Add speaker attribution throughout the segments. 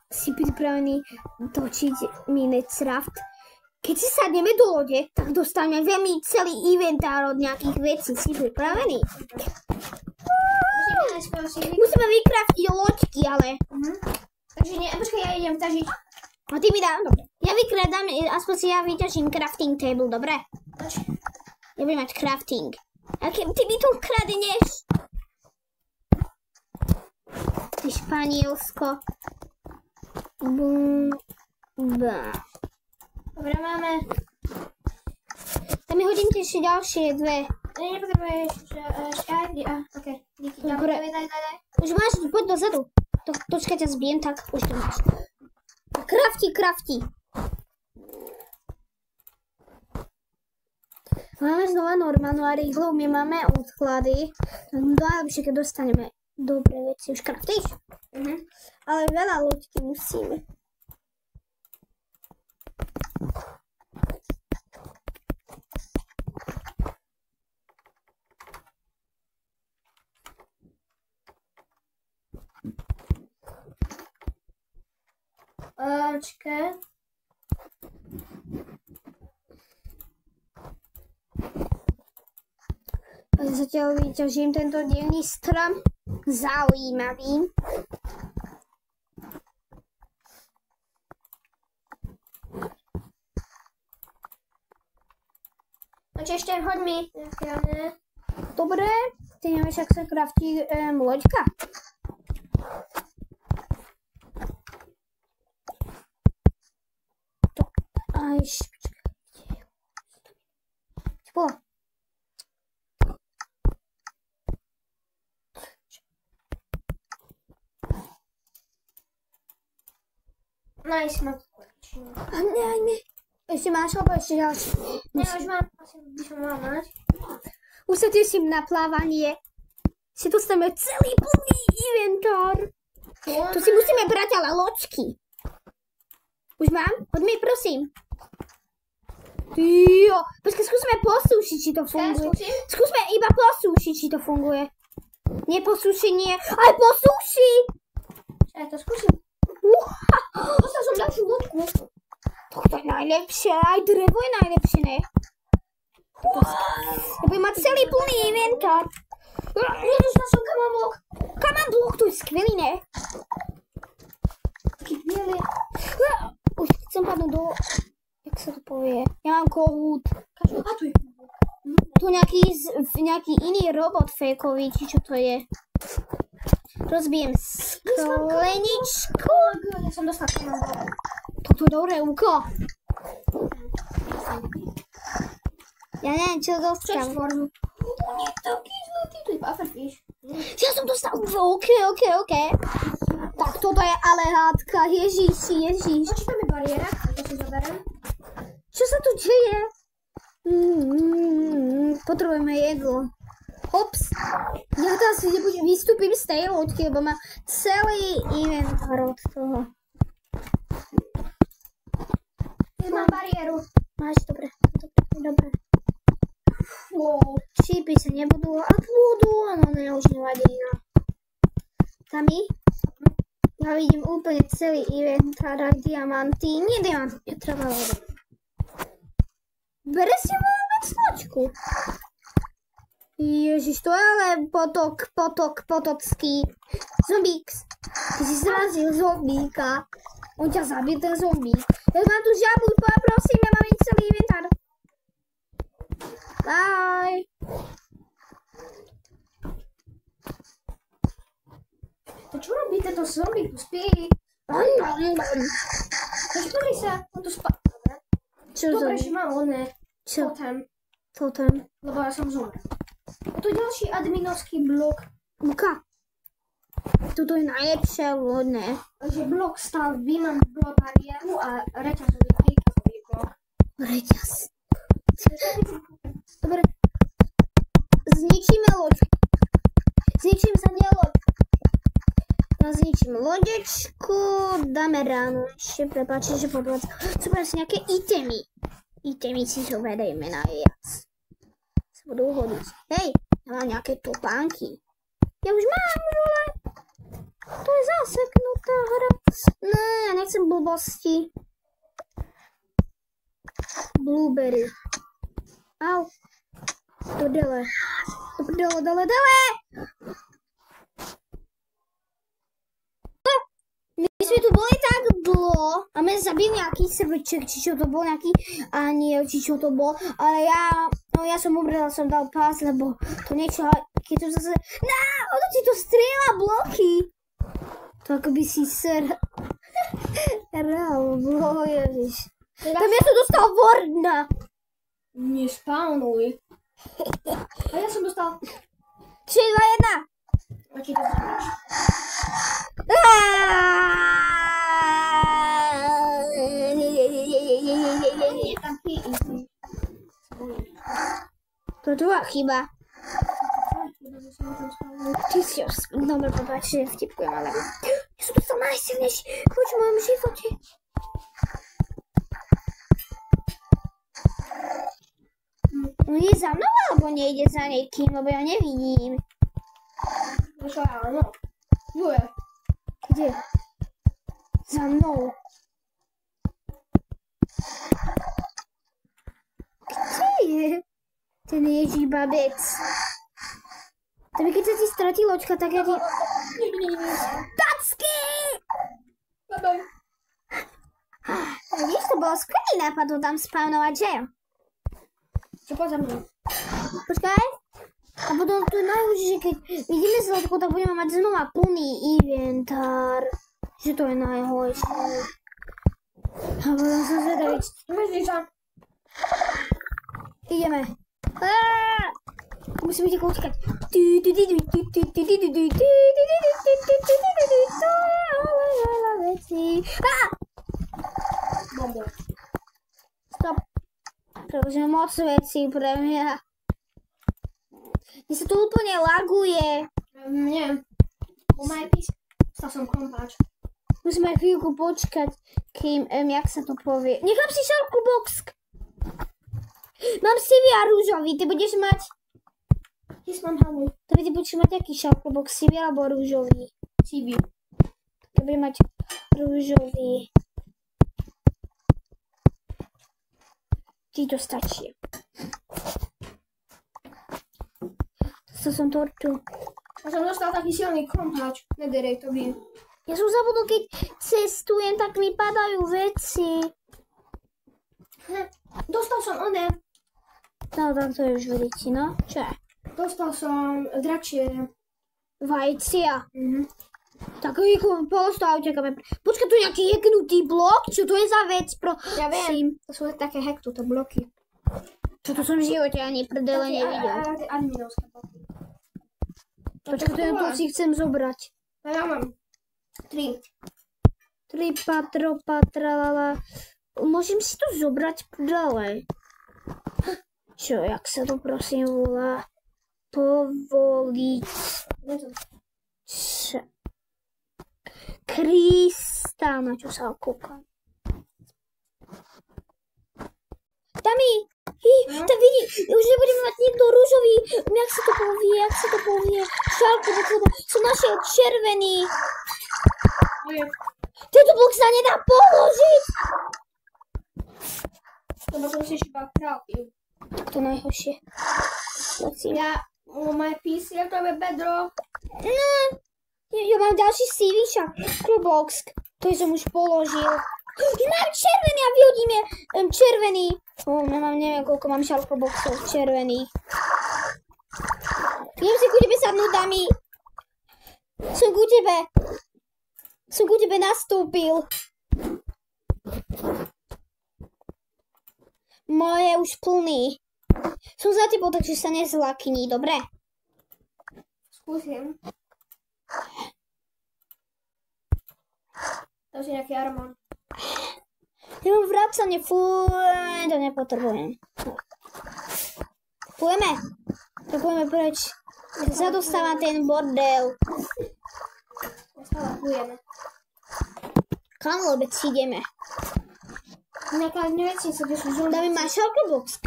Speaker 1: Si pripravený točiť Minecraft. Keď si sadneme do lode, tak dostaneme veľmi celý inventár od nejakých vecí. Si pripravený? Musíme vykraftiť loďky, ale...
Speaker 2: Takže nie, počkaj, ja idem ťažiť.
Speaker 1: A ty mi dám, dobre. Ja vykradám, aspoň si ja vyťažím crafting table, dobre? Ja budem mať crafting. A keď ty mi tu kradneš? Ty Španielsko.
Speaker 2: Dobre, máme.
Speaker 1: Tam mi hodím ešte ďalšie dve.
Speaker 2: Nepotrebuješ šťávy. Ok, díky.
Speaker 1: Dobre.
Speaker 2: Daj.
Speaker 1: Už máš, poď dozadu. Počkaj, ťa zbijem, tak už to máš. Crafty. Máme znova normálnu a rýchlo, my máme odklady. Najlepšie, keď dostaneme dobré veci. Už craftíš? Ale veľa loďky musíme.
Speaker 2: Čakaj.
Speaker 1: Zatiaľ vyťažím tento divný strom. Zaujímavý.
Speaker 2: Ešte hoď mi.
Speaker 1: Dobre. Ty nevieš, ak sa kraftí loďka? Aj, počkaj.
Speaker 2: Nice, mám to
Speaker 1: Ne. Ešte máš, alebo ešte ďalšie?
Speaker 2: Ne, už mám, asi by som mala mať.
Speaker 1: Už sa teším na plávanie. Si dostaneme celý plný inventár. Tu si musíme brať ale loďky. Už mám? Poď mi, prosím. Jo, počkaj, skúsme posúšiť, či to funguje. Skúsme iba posúšiť, či to funguje. Nie posúšenie, ale posúši.
Speaker 2: Ja to skúsim. Dostal som ďalšiu loďku.
Speaker 1: To je najlepšie, aj drevo je najlepšie, ne? Ja budem mať celý plný inventár.
Speaker 2: Dostal som kamamblok.
Speaker 1: Kamamblok, to je skvelý, ne?
Speaker 2: Taký bielý.
Speaker 1: Už chcem padnúť do... Jak sa to povie? Ja mám kohút. Tu nejaký iný robot fejkový, či čo to je. Rozbijem skleničku.
Speaker 2: Ja som dostal kamamblok.
Speaker 1: Toto je dobré úko. Ja neviem, čo dostal.
Speaker 2: Nie, taký zlatý, to je pufferfish.
Speaker 1: Ja som dostal, OK. Tak toto je ale hádka, Ježiši.
Speaker 2: Počkaj, tam je bariéra, to si zoberiem.
Speaker 1: Čo sa tu deje? Potrebujeme jedlo. Hops. Ja to asi vystúpim z tej loďky, lebo má celý inventár od toho.
Speaker 2: Ja mám bariéru.
Speaker 1: Máš, dobre. Šípy sa nebudú, ak budú, no ne, už nevadí, no. Tami? Ja vidím úplne celý inventár a diamanty. Nie diamanty, netreba voda. Bere si vôbec loďku. Ježiš, to je ale potocký. Zombík. Ty si zrazil zombíka. On ťa zabil, ten zombík. Ja mám tu žabu, prosím, ja mám celý inventár. Bye.
Speaker 2: To čo robí tento zombík? Tu spí. Pozri sa, on tu spá.
Speaker 1: Čo
Speaker 2: dobre,
Speaker 1: zombík?
Speaker 2: že mám oné.
Speaker 1: Čo?
Speaker 2: Totem. Lebo ja som zomrel. A tu ďalší adminovský blok.
Speaker 1: Luka. Toto je najlepšie lodné.
Speaker 2: Takže blok stavby, mám blok bariéru a reťazový blok.
Speaker 1: Reťaz. Dobre. Zničíme loď. Zničím sa nie loď. Ja zničím lodečku. Dáme ráno. Ešte prepáčte, že podľa. Sú asi nejaké itemy. Itemy si zoberieme najviac. Sa budú hodiť. Hej, ja mám nejaké topánky. Ja už mám, vole. To je zaseknutá hra. Ne, ja nechcem blbosti. Blueberry. Au. To dele. Dele. My sme tu boli tak dlho a my zabili nejaký srvček, či čo to bol, nejaký aniel, či čo to bol, ale ja som umrela, som dal pás, lebo to niečo, keď to zase, ono ti to strieľa bloky. To ako by si bolo, ježiš. Tam ja som dostal Warna.
Speaker 2: Nespawnuj. A ja som dostal...
Speaker 1: 3, 2, 1.
Speaker 2: Aký to znamenáš?
Speaker 1: To je tvoja chyba. Ty si už... Dobre, prepáč, že vtipkujem, ale... Ja som dostal najsilnejší v mojom živote. On je za mnou, alebo nejde za niekým, lebo ja nevidím.
Speaker 2: Čo áno. Tu je.
Speaker 1: Kde? Za mnou. Kde je ten Ježí babec? Tebe keď sa ti stratí loďka, tak ja ti... Tacky!
Speaker 2: Bye-bye.
Speaker 1: Vidíš, to bolo skvelý nápad ho tam spawnovať, že jo?
Speaker 2: Čo poď za mnou?
Speaker 1: Počkaj. A potom to je najhoršie, že keď vidíme zlatko, tak budeme mať znova plný inventár. Že to je najhoršie. A potom som zvedavý.
Speaker 2: Myslíš sa?
Speaker 1: Ideme. Musíme ti koučkať. Stop. Pretože moc vecí pre mňa. Mne sa to úplne laguje.
Speaker 2: Nie. U MyPeace stal som kompáč.
Speaker 1: Musíme chvíľku počkať, kým, jak sa to povie. Nechám si šálku box. Mám sivý a rúžový, ty budeš mať...
Speaker 2: Yes, mám halu.
Speaker 1: Ty budeš mať aký šálku box, sivý alebo rúžový?
Speaker 2: Sivý.
Speaker 1: Ty budeš mať rúžový. Ti to stačí. Dostal som tortu.
Speaker 2: A som dostal taký silný kompáč. Nederej to by.
Speaker 1: Ja som zabudol, keď cestujem, tak mi padajú veci.
Speaker 2: Dostal som one.
Speaker 1: No, tak to je už vedici, no. Čo je?
Speaker 2: Dostal som dračie.
Speaker 1: Vajcia. Tak rýchlo postav, čakáme. Počkaj, to je nejaký hacknutý blok? Čo to je za vec?
Speaker 2: Ja viem. To sú také hacknuté bloky.
Speaker 1: Čo to som v živote ani prdele nevidel.
Speaker 2: Adminovské bloky.
Speaker 1: Počkaj, to si chcem zobrať.
Speaker 2: A ja mám 3.
Speaker 1: 3 patralala. Môžem si to zobrať prdele. Čo, jak sa to prosím volá? Povoliť. Kristál, na čo sa kúkam. Tami! Tak vidí, už nebudeme mať niekto rúžový, jak sa to povie, šálku, som našiel červený. Tento blok sa nedá položiť.
Speaker 2: To musíš iba krápiť.
Speaker 1: Tak to najhoršie.
Speaker 2: Ja, u MyPeace je to bedrock.
Speaker 1: No, ja mám ďalší sivý šálku-box, ktorý som už položil. Mám červený a vyhodíme červený. Neviem, koľko mám šálko-boxov červených. Idem si ku tebe sadnúť, Dami. Som ku tebe nastúpil. Moje už plný. Som za tebou, takže sa nezlakni, dobre?
Speaker 2: Skúsim. To je nejaký armón.
Speaker 1: Ja mám vracanie, to nepotrebujem. Pôjdeme preč. Zadostávam ten bordel.
Speaker 2: Pôjdeme.
Speaker 1: Kam vôbec ideme?
Speaker 2: Neviem sa, kde sú žoldy.
Speaker 1: Dáme máš šálko-box?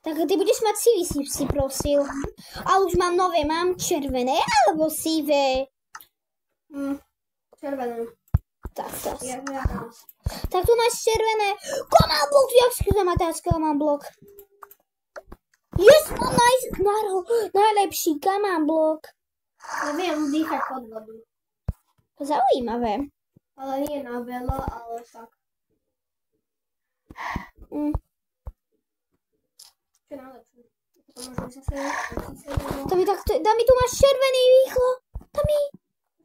Speaker 1: Tak ty budeš mať sivý, si prosil. A už mám nové, mám červené alebo sivé?
Speaker 2: Červené.
Speaker 1: Tak, teraz.
Speaker 2: Ja.
Speaker 1: Tak tu máš červené. Command block, jak skrytá má teraz command block. Yes, mám najlepší command block.
Speaker 2: Ja viem dýchať pod vodu.
Speaker 1: Zaujímavé.
Speaker 2: Ale nie na veľa, ale tak. Čo je najlepšie? To môžem zase...
Speaker 1: Dami, tu máš červený rýchlo. Dami,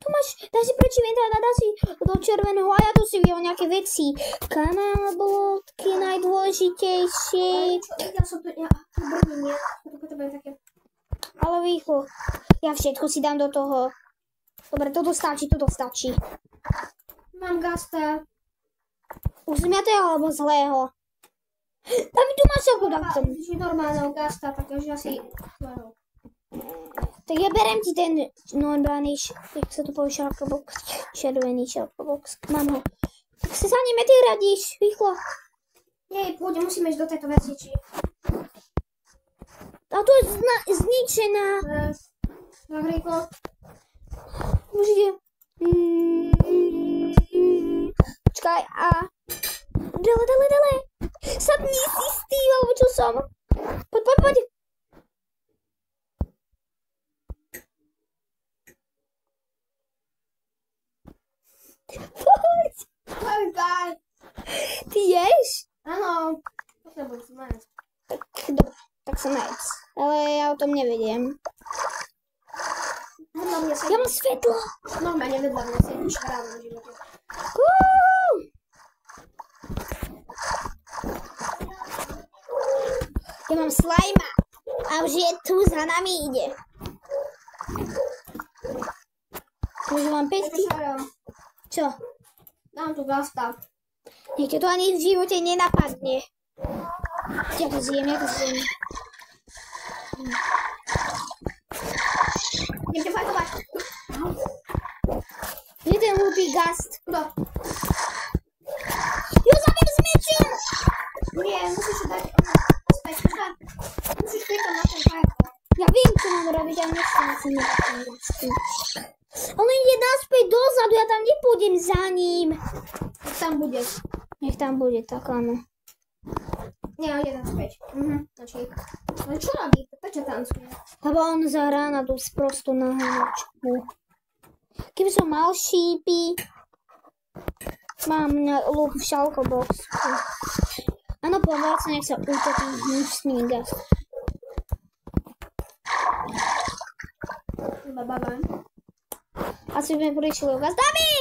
Speaker 1: tu máš, daj si preč inventár a daj si do červeného a ja tu si vyhol nejaké veci. Command blocky najdôležitejšie.
Speaker 2: Ja som tu, brním, tu potrebujem také...
Speaker 1: Ale rýchlo. Ja všetko si dám do toho. Dobre, toto stačí.
Speaker 2: Mám gasta.
Speaker 1: Už zmiatého alebo zlého. Dami, tu máš ako takto.
Speaker 2: Čiže normálneho gasta, takže asi...
Speaker 1: Tak ja berem ti ten normálny, jak sa to povie, šalkobox, červený šalkobox. Mám ho. Tak sa za nimi ty radíš, rýchlo.
Speaker 2: Nie, pôjde, musíme ísť do tejto veci, či...
Speaker 1: A tu je zničená.
Speaker 2: Tak rýchlo.
Speaker 1: Už ide. Počkaj, a... Dele. Sadni si s tým, alebo čo som. Poď. Poď. Ty ješ?
Speaker 2: Áno. Potrebujem si nájsť.
Speaker 1: Dobre, tak sa nájsť. Ale ja o tom nevediem. Ja mám svetlo.
Speaker 2: Normálne vedľa mňa si nič ráno na živote.
Speaker 1: Ja mám slajma. A už je tu, za nami ide. Už mám pestí. Čo?
Speaker 2: Dám tu gasta.
Speaker 1: Nech to ani v živote nenapadne. Ja to zjem.
Speaker 2: Idete fajtovať.
Speaker 1: Je ten hlupý gast.
Speaker 2: Kto?
Speaker 1: Jo, zabím s mečom!
Speaker 2: Nie, musíš dať... Musíš klikať na ten fajtov.
Speaker 1: Ja viem, čo mám robiť, ale nechcem sa nepamätať. On ide naspäť dozadu, ja tam nepôjdem za ním.
Speaker 2: Tak tam bude.
Speaker 1: Nech tam bude, tak áno.
Speaker 2: Nie, on ide naspäť. Ale čo robí? Prečo tancuje?
Speaker 1: Lebo on zahrá na tú sprostú naháňačku. Keby som mal šípy, mám luk v šalkoboxku. Áno, povedz, nech sa utopí hnusný gas.
Speaker 2: Babám.
Speaker 1: Asi sme prišli o gas. Dami!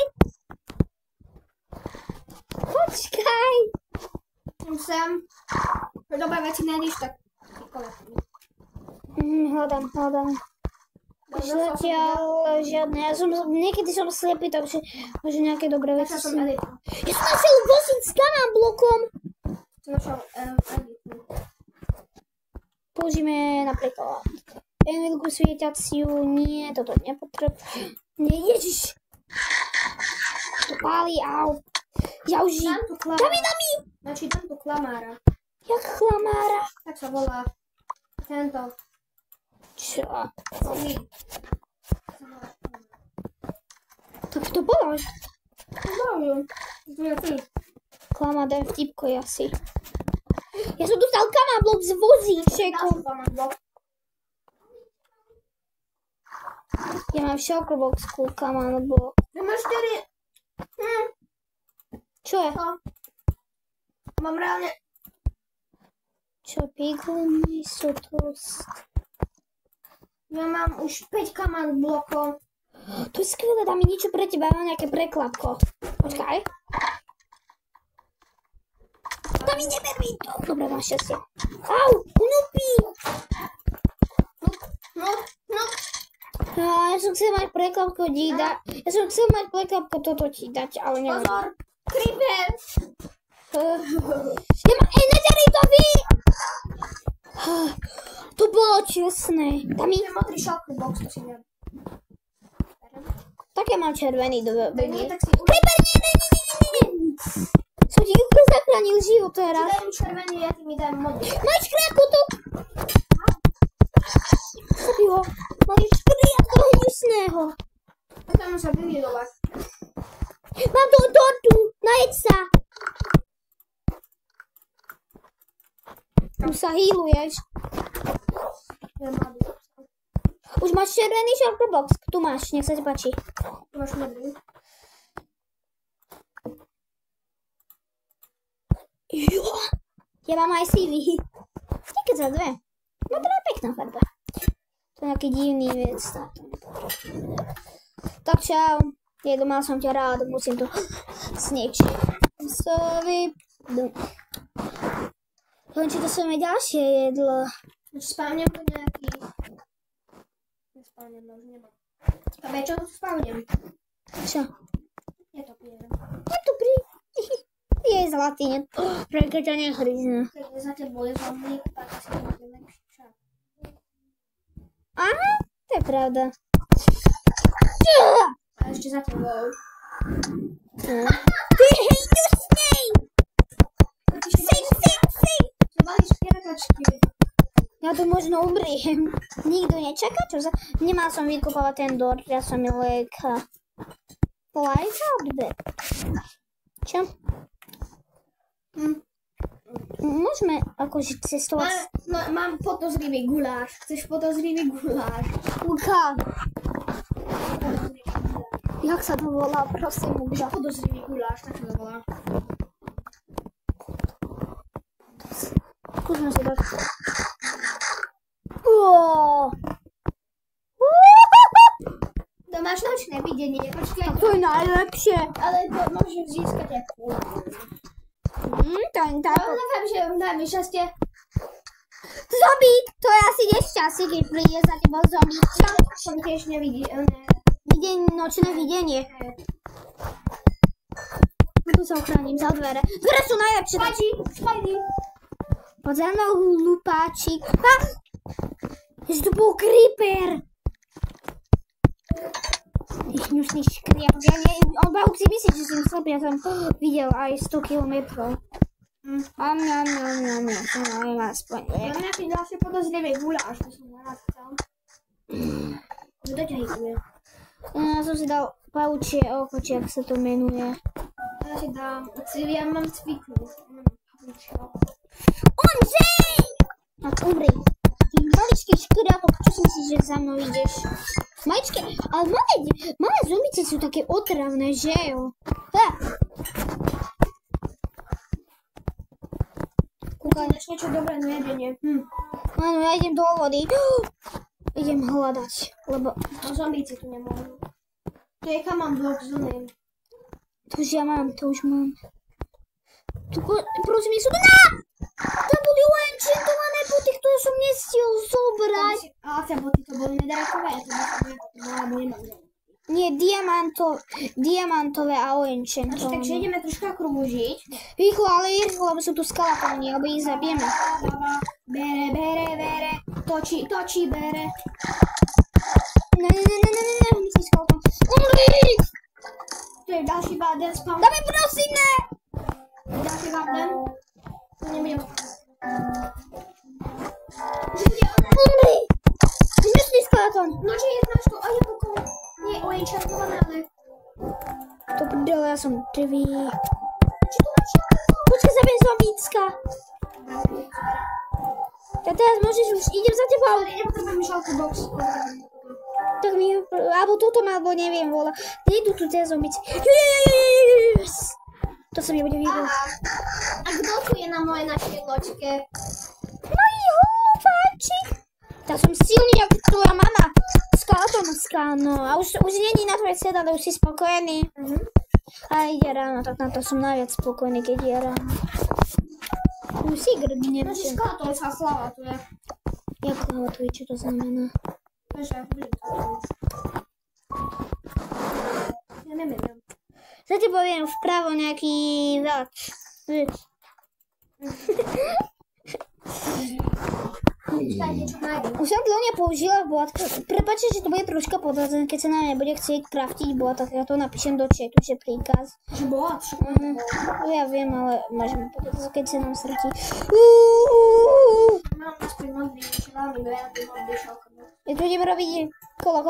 Speaker 1: Počkaj!
Speaker 2: Sem. Dobré veci nájdeš, tak...
Speaker 1: Hľadám. Zatiaľ žiadne. Niekedy som slepý, takže možno nejaké dobré veci
Speaker 2: som
Speaker 1: sú.
Speaker 2: elitu.
Speaker 1: Ja som našiel vozík s command blokom.
Speaker 2: Som našiel elitu.
Speaker 1: Použijeme napríklad Emilku svietiaciu. Nie, toto nepotrebujem. Nie, ježiš. To pálí, au. Jauži. Dami.
Speaker 2: Znači, tam tu klamára.
Speaker 1: Jak chlamára.
Speaker 2: Tak sa volá tento.
Speaker 1: Čo? Tak to bolo. Klama, daj vtipko asi. Ja som dostal command block s vozíčekom. Ja mám šalkoboxku command block.
Speaker 2: Ja máš 4.
Speaker 1: Čo je?
Speaker 2: Mám reálne...
Speaker 1: Čo, pigliny sú tu?
Speaker 2: Ja mám už 5 command blokov.
Speaker 1: To je skvelé, dá mi niečo pre teba, ja mám nejaké preklapko. Počkaj. Dá mi, neber mi to. Dobre, mám šťastie. Au, unupí.
Speaker 2: No.
Speaker 1: Ja som chcel mať preklapko Ja som chcel mať preklapko toto ti dať, ale neviem.
Speaker 2: Pozor, creeper.
Speaker 1: Ja mám energetový. To bolo čestné. Tam
Speaker 2: Ja mám 3 shulker box, to si neviem.
Speaker 1: Tak ja mám červený do
Speaker 2: Nie, tak si...
Speaker 1: Creeper, nie. Som ti úplne zachránil život teraz.
Speaker 2: Daj mi červený, ja ti mi dám modrý.
Speaker 1: Máš krákotok. Zabij ho. Máš kriak toho hnusného.
Speaker 2: Potrebujem sa vyhľadovať.
Speaker 1: Mám toho tortu, najeď sa. Tu sa healuješ. Už máš červený shulker box. Tu máš, nech sa ti páči.
Speaker 2: Tu máš modrý.
Speaker 1: Jo. Ja mám aj CV. Keď za dve. No to je pekná farba. To je nejaký divný vec. Tak čau. Jedu, mal som ťa rád. Musím to zničiť. Len či to som aj ďalšie jedlo.
Speaker 2: Spávnem to nejaký... Nespávnem, už nemám. A vie, čo tu spávnem?
Speaker 1: Čo?
Speaker 2: Ja to pijem.
Speaker 1: Je tu pri... Je zlatý, ne? Prečo ťa nehryzne.
Speaker 2: Keď za tebou je zlomník, tak si to bude lepšie.
Speaker 1: Aha, to je pravda.
Speaker 2: A ešte za tebou.
Speaker 1: Ty hnusnej! Sing!
Speaker 2: Balíš pierakačky.
Speaker 1: Ja tu možno umriem. Nikto nečaká, čo za... Nemal som vykupovať ten dort, ja som mi leka. Polajka odbe. Čo? Môžeme akože cestovať...
Speaker 2: Mám podozrivý guláš. Chceš podozrivý guláš?
Speaker 1: Uka. Jak sa to volá, prosím, Uka?
Speaker 2: Podozrivý guláš, tak sa to volá.
Speaker 1: Skúsme si dať.
Speaker 2: To máš nočné videnie, počkaj.
Speaker 1: To je najlepšie.
Speaker 2: Ale to môžeš získať aj kúl.
Speaker 1: To je tak.
Speaker 2: Ale neviem, že daj mi šťastie.
Speaker 1: Zombík, to je asi nešťastie, keď príde za tebou zombík.
Speaker 2: Som tiež nevidí.
Speaker 1: Nočné videnie. Tu sa ochránim za dvere. Dvere sú najlepšie.
Speaker 2: Spajdi.
Speaker 1: Poď za mnou, hlupáčik. Jež to bol creeper. Tých hnusných škriapok. On Bahuk si myslí, že som slabý. Ja som videl aj 100 kilometrov. Som neviem aspoň.
Speaker 2: Ja nejaký ďalšie podozrivý guláš, to som naraz chcel. Kto ťa hituje?
Speaker 1: Ja som si dal paučie oko, či ak sa to menuje.
Speaker 2: Ja si dám, ja mám cviknú.
Speaker 1: Ondřej! Tak umri. Ty maličký škriapok, čo si myslíš, že za mnou ideš? Maličké, ale malé zombice sú také otravné, že jo?
Speaker 2: Kúkaš niečo dobré na jedenie.
Speaker 1: Áno, ja idem do vody. Idem hľadať, lebo...
Speaker 2: A zombíci tu nemôžu. To je kam mám blok z oným.
Speaker 1: To už mám. Tu, prosím, sú to... Tam boli enchantované boty, ktoré som nestiel zobrať.
Speaker 2: A aké boty to boli nedajkové? Ja to bola, nemám.
Speaker 1: Nie, diamantové a enchantované.
Speaker 2: Takže ideme troška krúžiť.
Speaker 1: Rýchlo, lebo sú tu skalatóni, alebo ich zabijeme.
Speaker 2: Bere. Točí, bere.
Speaker 1: Ne, myslím skalatón. Umri!
Speaker 2: To je ďalší báden spawn.
Speaker 1: Dáme, prosím, ne!
Speaker 2: Ďalší báden. To nebudem.
Speaker 1: Umri! Myslí skalatón.
Speaker 2: No či je znaš to, a je pokoj. Nie oenchantované, ale...
Speaker 1: To prdele, ja som prvý.
Speaker 2: Či to máš?
Speaker 1: Počkaj, zabijem zombícka. Ja teraz môžeš už, idem za tebou.
Speaker 2: Nepotrebujem šalku box.
Speaker 1: Tak mi, alebo toto ma, alebo neviem, vola. Nejdu tu tie zombice. Yes! To sa mi bude vidieť.
Speaker 2: A kto tu je na mojej našej loďke?
Speaker 1: Moji hlúfáči. Tak som silný, ako tvoja mama. Skalatónovská, no. A už není na tvojej sedadle, už si spokojný. A ide ráno, tak na to som najviac spokojný, keď je ráno. Už si grdý,
Speaker 2: No,
Speaker 1: neviem.
Speaker 2: že skalatónská slava tu je.
Speaker 1: Jak hlavatuje, čo to znamená?
Speaker 2: Ja neviem.
Speaker 1: Za tebou viem vpravo nejaký veľč. Už som dlho nepoužila bot. Prepáčte, že to bude troška podľadzené, keď sa nám nebude chcieť craftiť bot, tak ja to napíšem do chatu, že príkaz.
Speaker 2: Že bot?
Speaker 1: Ja viem, ale môžeme povedať, keď sa nám srti.
Speaker 2: Mám aspoň modrý, že veľmi veľa tých modrý šalka.
Speaker 1: Ja tu idem robiť kolo.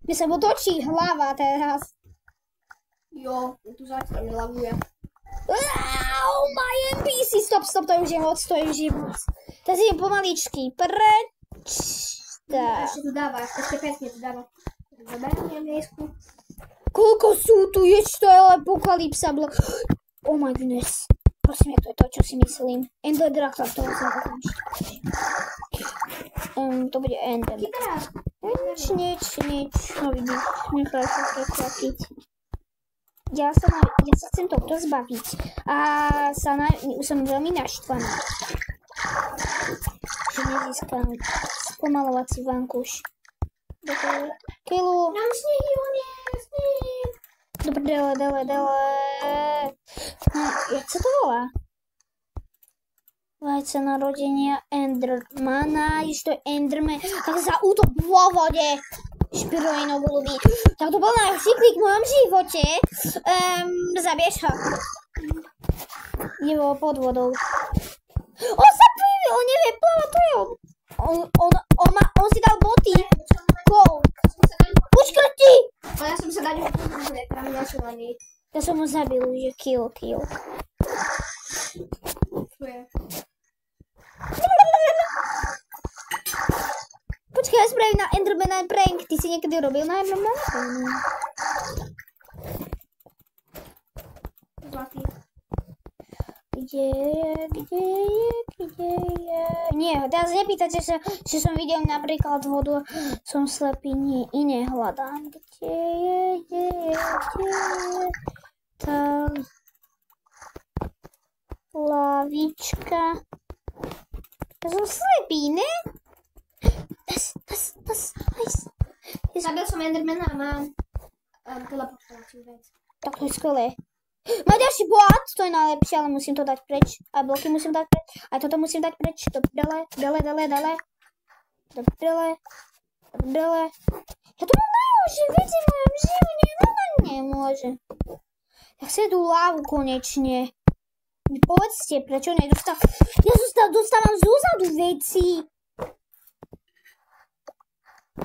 Speaker 1: Mne sa mu točí hlava teraz.
Speaker 2: Jo, tu zatiaľ mi laguje.
Speaker 1: My NPC, stop, to už je moc, Teraz idem pomaličky,
Speaker 2: Ešte tu dáva, ešte pekne tu dáva. Zaberiem miesku.
Speaker 1: Koľko sú tu, to je apokalypsa, Oh my goodness. Prosím, to je to, čo si myslím. Ender Dragon, to chcem dokončiť. To bude Ender. Nič. No vidíš, nechaj sa prekvapiť. Ja sa chcem tohto zbaviť. A som veľmi naštvaná. Že nezískam spomalovací vankúš. Kilu.
Speaker 2: Nám snehy, snehy.
Speaker 1: Dobre, dele. No, jak sa to volá? Vajca narodenia Endermana, to je Enderman. Tak sa útok vo vode. Špiroino ľubí. Tak to bol najhorší klik v mojom živote. Zabieš ho. Nebo pod vodou. On sa pýve, on nevie plávať, to je on si dal boty. Počkrti!
Speaker 2: Ale ja som sa dať tam niečo na nej.
Speaker 1: Ja som ho zabil, že kill. Počkaj, ja spravím na Endermana prank. Ty si niekedy robil na Endermana?
Speaker 2: Zlatý.
Speaker 1: Kde je? Nie, teraz nepýtate sa, že som videl napríklad vodu, som slepý, nie, iné hľadám. Kde je tá lavička? Ja som slepý, ne?
Speaker 2: Zabil som Endermana a mám teleportovaciu vec.
Speaker 1: Tak to je skvelé. Má ďalší bod, to je najlepšie, ale musím to dať preč. A bloky musím dať preč. Aj toto musím dať preč. Dele. Ja to mám najhoršie veci v mojom živote. Nemôže. Ja chcem tú lávu konečne. Povedzte, prečo nedostávam. Ja dostávam zozadu veci.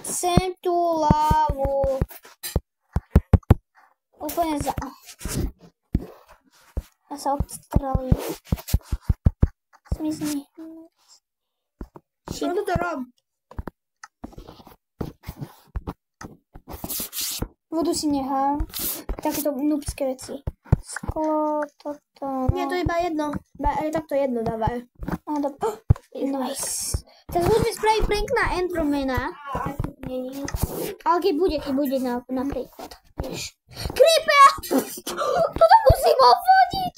Speaker 1: Chcem tú lávu. Úplne Ja sa odstrelím. Zmizni.
Speaker 2: Čo to rob?
Speaker 1: Vodu si nechám. Takéto noobské veci. Sklo, toto.
Speaker 2: Nie, to je iba jedno. Ale takto jedno dávaj.
Speaker 1: Nice. Teraz môžeme spraviť prank na Endermana. Ale keď bude napríklad. Creeper! Toto musím ofodiť!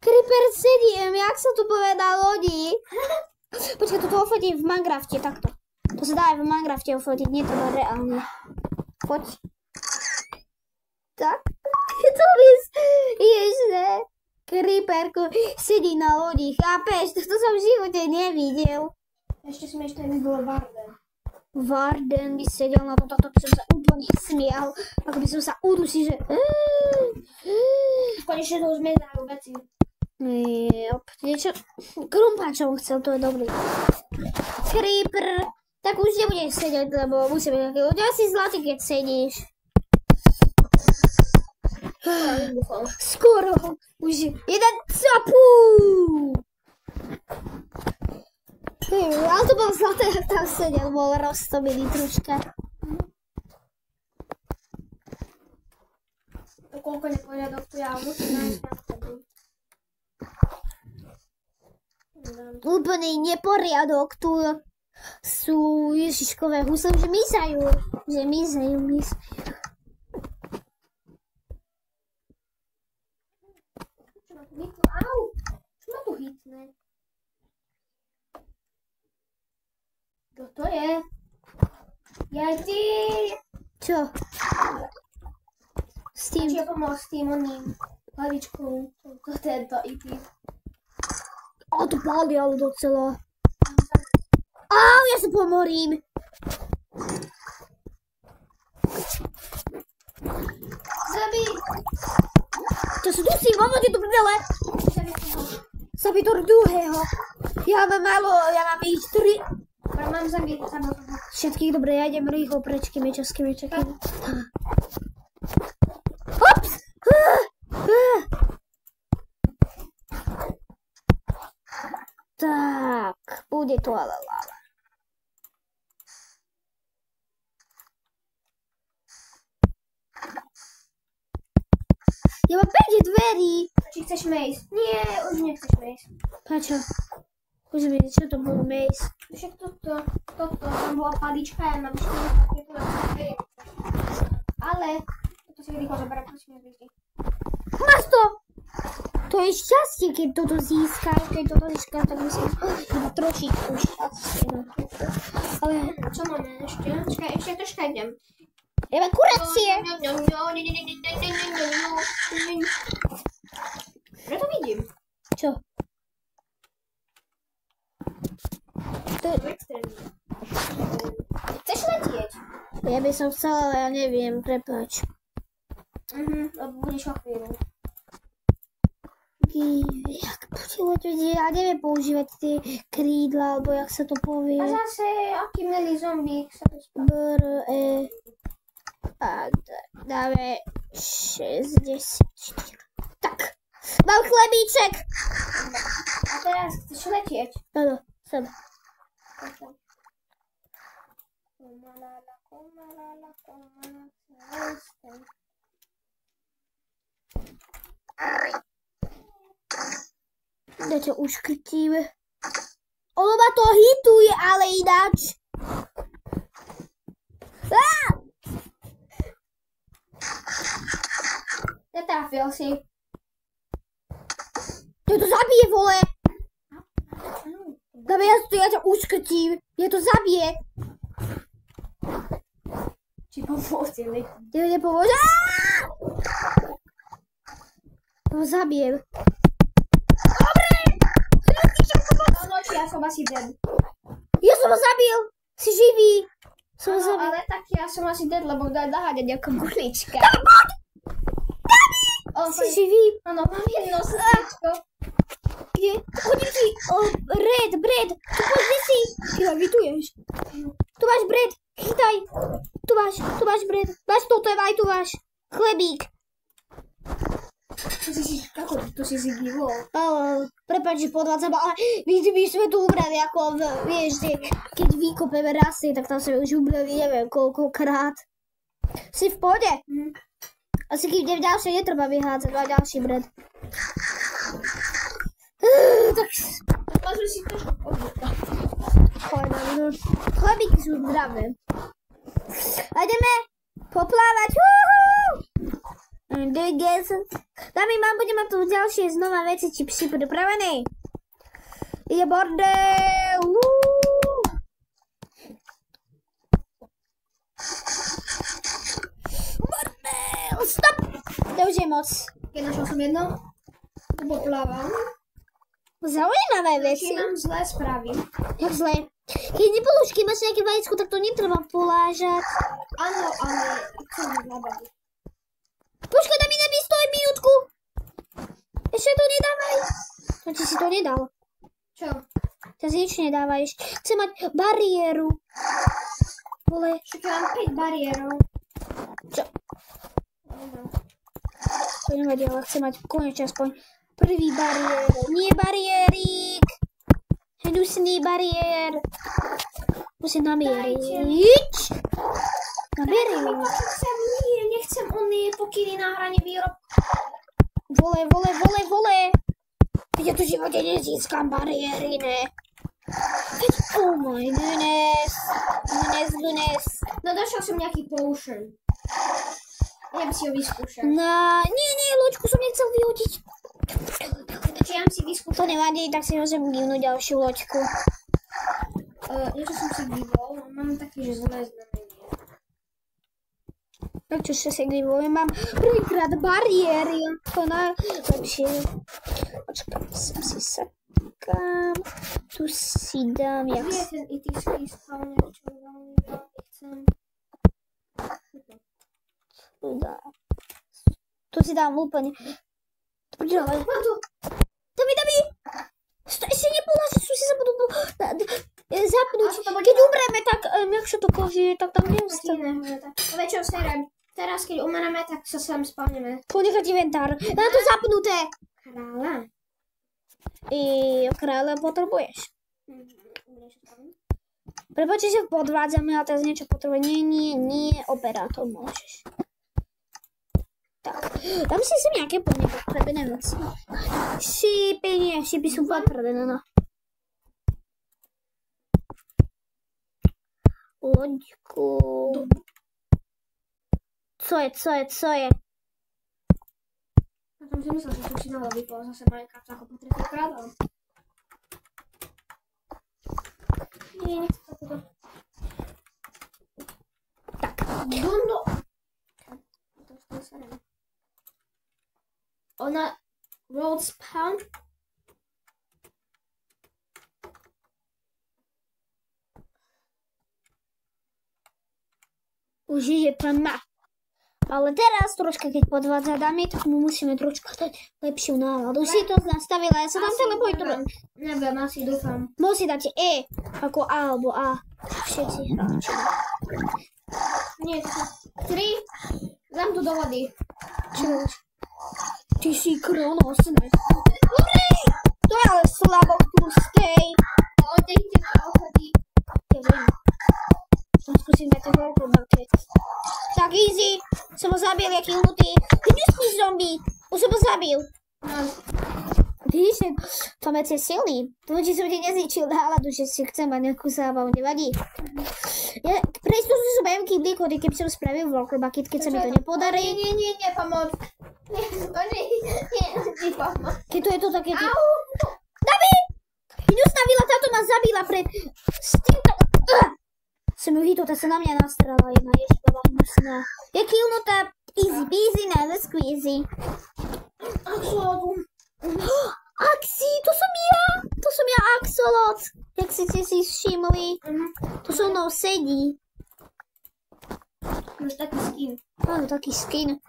Speaker 1: Creeper sedím, jak sa tu povedá lodi? Počkaj, toto ofotím v Minecrafte, takto. To sa dá aj v Minecrafte ofotiť, nie to reálne. Poď. Tak. To ježne. Creeperko sedí na lodi, chápeš? To som v živote nevidel.
Speaker 2: Ešte smiešné by bolo
Speaker 1: Varden by sedel na to, by som sa úplne smial. Ako by som sa udusil, že...
Speaker 2: Konečne to zmenajú veci.
Speaker 1: Niečo... Krumpáčom chcel, to je dobrý. Creeper. Tak už nebudeš sedieť, lebo musíme nejaké ľudia. Asi zlatý, keď sedíš. Skoro. Už jeden capu. Ale to bol zlaté, jak tam sedel, bol roztobený troška.
Speaker 2: To koľko neporiadok tu ja musím nájsť na vtedy.
Speaker 1: Úplný neporiadok tu sú ježiškové husle, že mizajú.
Speaker 2: Au! Čo ma tu hitne? Kto to je? Ja ty!
Speaker 1: Čo? S tým?
Speaker 2: Čiže pomôcť s tým oným hlavičkou, tento IP.
Speaker 1: A to páli, ale docela. Au, ja sa pomorím.
Speaker 2: Zabij!
Speaker 1: To sa dusí, mám vode do prdele. Zabij toho druhého. Ja mám ich 3.
Speaker 2: Mám zabiť.
Speaker 1: Všetkých, dobre, ja idem rýchlo preč, kým je čas, Ops! Tak, bude to ale lava. Ja mám 5 dverí.
Speaker 2: Či chceš maze? Nie, už nechceš maze.
Speaker 1: Prečo? Už mi, čo to bolo maze?
Speaker 2: Však toto, tam bola palička, ja mám ešte takéto na dvere. Ale, toto si rýchlo zoberiem, prosím, nezvyšti.
Speaker 1: Máš to! To je šťastie, keď toto získaš, tak myslím, iba trošičku šťastie. No. Ale...
Speaker 2: Čo máme ešte? Čakaj, ešte troška idem.
Speaker 1: Ja mám kuracie!
Speaker 2: Ja to vidím.
Speaker 1: Čo? To je...
Speaker 2: Chceš letieť?
Speaker 1: Ja by som chcela, ale ja neviem, prepáč.
Speaker 2: Lebo budeš o chvíľu.
Speaker 1: Jak bude letieť? Ja neviem používať tie krídla, alebo jak sa to povie.
Speaker 2: A zase, aký milý zombík sa to spáva.
Speaker 1: A dáme 64. Tak, mám chlebíček.
Speaker 2: A teraz chceš letieť?
Speaker 1: Áno, sem. Dajte uškrtíme. Ono ma to hituje, ale ináč.
Speaker 2: Netrafil si.
Speaker 1: Ja to zabije, vole. Dáme, ja ťa uškrtím. Ja to zabije.
Speaker 2: Či pomôžili.
Speaker 1: Ja nepomôžem. To zabijem.
Speaker 2: No, či ja som asi dead.
Speaker 1: Ja som ho zabil. Si živý. Som ho zabil.
Speaker 2: Ale tak ja som asi dead, lebo dáhať nejaká gulička.
Speaker 1: Si živý.
Speaker 2: Áno, mám jedno srdečko.
Speaker 1: Kde? Hodím ti bread. Tu poď, si. Ty vytuješ. Tu máš bread. Chytaj. Tu máš bread. Máš toto, aj tu máš. Chlebík.
Speaker 2: To si zigivol.
Speaker 1: Prepáč, že podvádzam, ale my sme tu umreli, ako vieš, keď vykopeme rasy, tak tam sme už umreli, neviem, koľkokrát. Si v pohode? Asi keď idem ďalšie, netreba vyhádzať, a ďalší bread. Tak...
Speaker 2: Môžeme si trošku podľúkať.
Speaker 1: Chlebíky sú zdravé. A ideme poplávať. Dámy, budeme tu ďalšie znova veci, či psi pripravení. Je bordel. Bordel, stop. To už je moc.
Speaker 2: Keď našla som jedno, to poplávam.
Speaker 1: Zaujímavé veci.
Speaker 2: Mám zlé správy.
Speaker 1: Jak zlé? Keď nepolúš, keď máš nejaké vajíčko, tak to netreba polážať.
Speaker 2: Áno, ale chcem vyhľadať.
Speaker 1: Počkaj, daj mi minútku. Ešte to nedávaj. No ty si to nedal.
Speaker 2: Čo?
Speaker 1: Teraz nič nedávaj. Chcem mať bariéru. Vole.
Speaker 2: Však ja mám 5 bariérov.
Speaker 1: Čo? To nevadí, ale chcem mať konečne aspoň prvý bariér. Nie bariérik. Hnusný bariér. Musím namieriť. Namieriť.
Speaker 2: Nechcem oný pokyny na hranie výrob.
Speaker 1: Vole. Ja tu v živote nezískam bariéry, ne. Oh my goodness.
Speaker 2: No došiel som nejaký potion. Ja by si ho vyskúšal.
Speaker 1: No, nie, loďku som nechcel vyhodiť.
Speaker 2: Takže ja si vyskúšal.
Speaker 1: To nevadí, tak si môžem givnúť ďalšiu loďku.
Speaker 2: Niečo som si givol, mám taký, že zlé znamenie.
Speaker 1: Prečo si givol? Mám prvýkrát bariéry, to najlepšie. Počkaj, sem si sakám. Tu si dám, jak...
Speaker 2: Nie, ten itický spawner, čo veľmi chcem.
Speaker 1: Tu si dám úplne. Počkaj. Dami. Ešte nepoláš, sú si sa budú... zapnúť. Keď umreme, tak jak sa to koží, tak tam neustane.
Speaker 2: Večer serem. Teraz, keď umreme, tak sa sem spavneme.
Speaker 1: Ponechať inventár. Dá to zapnuté.
Speaker 2: Kráľa.
Speaker 1: Kráľa potrebuješ. Prepáčte, že podvádzame, ale teraz niečo potrebuje. Nie, operátor môžeš. Tak, dám si sem nejaké potrebné veci. Šípy sú potrebné, no. Loďku. Co je?
Speaker 2: Ja som si myslel, že som si dala vypol zase Minecraft ako po 30 krát, ale... Nie, nechce to toto. Tak, Dundo. Ona road spawn.
Speaker 1: Už ide tam má. Ale teraz troška, keď podvádza dámy, tak mu musíme troška dať lepšiu náladu. Si to nastavila, ja sa tam teleportujem.
Speaker 2: Neviem, asi dúfam.
Speaker 1: Musí dať E, ako A alebo A. Všetci hráči.
Speaker 2: Nie, 3. Dám tu do vody.
Speaker 1: Čo? Ty si kronosné. To je ale slabo pustej.
Speaker 2: Odejte na ochody.
Speaker 1: Ja viem. Skúsim dať veľkú bucket. Tak, easy. Som ho zabil, jaký hnutý. Ty nespíš zombie. Už som ho zabil. Vidíš, to vec je silný. To, že som ti nezničil náladu, že si chcem mať nejakú zábavu, nevadí. Ja prečo som bajem kýblík, keby som spravil veľkú bucket, keď sa mi to nepodarí.
Speaker 2: Nie, pomoc. Nie, pomoc.
Speaker 1: Keď to je to také... David! Nedostavila, táto ma zabila pred... S týmto... Som ju hitol, tá sa na mňa nastrala jedna, ešte bola hnusná. Je killnutá, easy peasy, never squeezy. Axi, to som ja Axolot. Jak ste si všimli, to so mnou sedí.
Speaker 2: Máš taký skin.
Speaker 1: Áno, taký skin.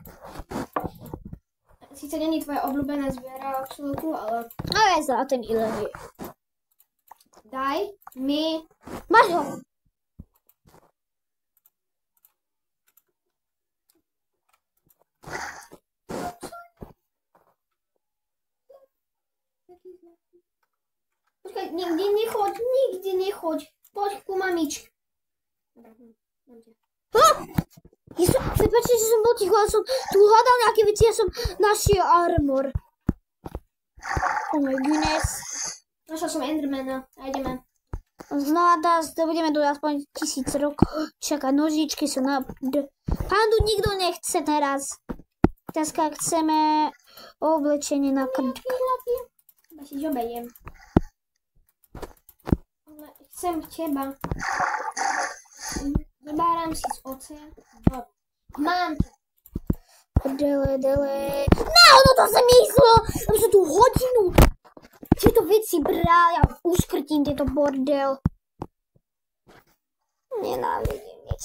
Speaker 2: Sice není tvoje obľúbené zviera Axolotu, ale...
Speaker 1: Ale ja za ten ilený.
Speaker 2: Daj mi...
Speaker 1: Máš ho.
Speaker 2: Počkaj, nikdy nechoď. Poď ku mamičke.
Speaker 1: Prepáčte, že som bol ticho, ale som tu hľadal nejaké veci, ja som našiel armor. Oh my goodness.
Speaker 2: Našla som Endermana a ideme.
Speaker 1: Znova budeme tu aspoň 1000 rokov. Čakaj, nožičky sú na... Pandu nikto nechce teraz. Teraz chceme oblečenie na krčka.
Speaker 2: Chyba si žobejem. Ale chcem teba. Vybáram si z oceánu. Mám to.
Speaker 1: Dele. No, ono to som myslel. Tam som tú hodinu tieto veci bral. Ja uškrtím tieto bordel. Nenávidím nič.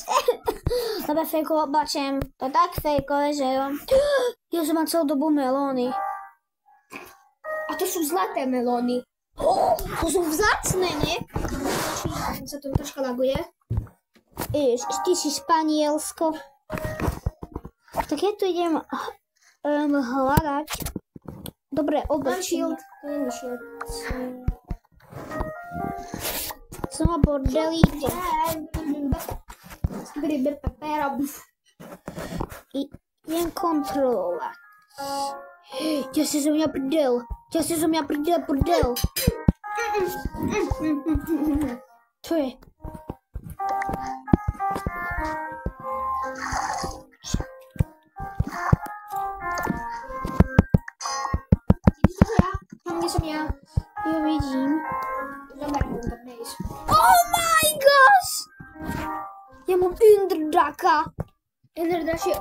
Speaker 1: Dobre, fejko oblačem. To je tak fejkové, že jo. Ja som mal celú dobu melóny.
Speaker 2: A to sú zlaté melóny.
Speaker 1: To sú vzácne, nie?
Speaker 2: Sa to troška laguje.
Speaker 1: Ty si Španielsko. Tak ja tu idem hľadať. Dobre, oblečenie.
Speaker 2: To je shield.
Speaker 1: Som na bordelíte. Idem kontrolovať. Ja si som mňa prdel. Bordel. Čo je?
Speaker 2: Kde som ja?
Speaker 1: Ja vidím.
Speaker 2: Oh
Speaker 1: my gosh! Ja mám Enderdraka.
Speaker 2: Enderdrach je...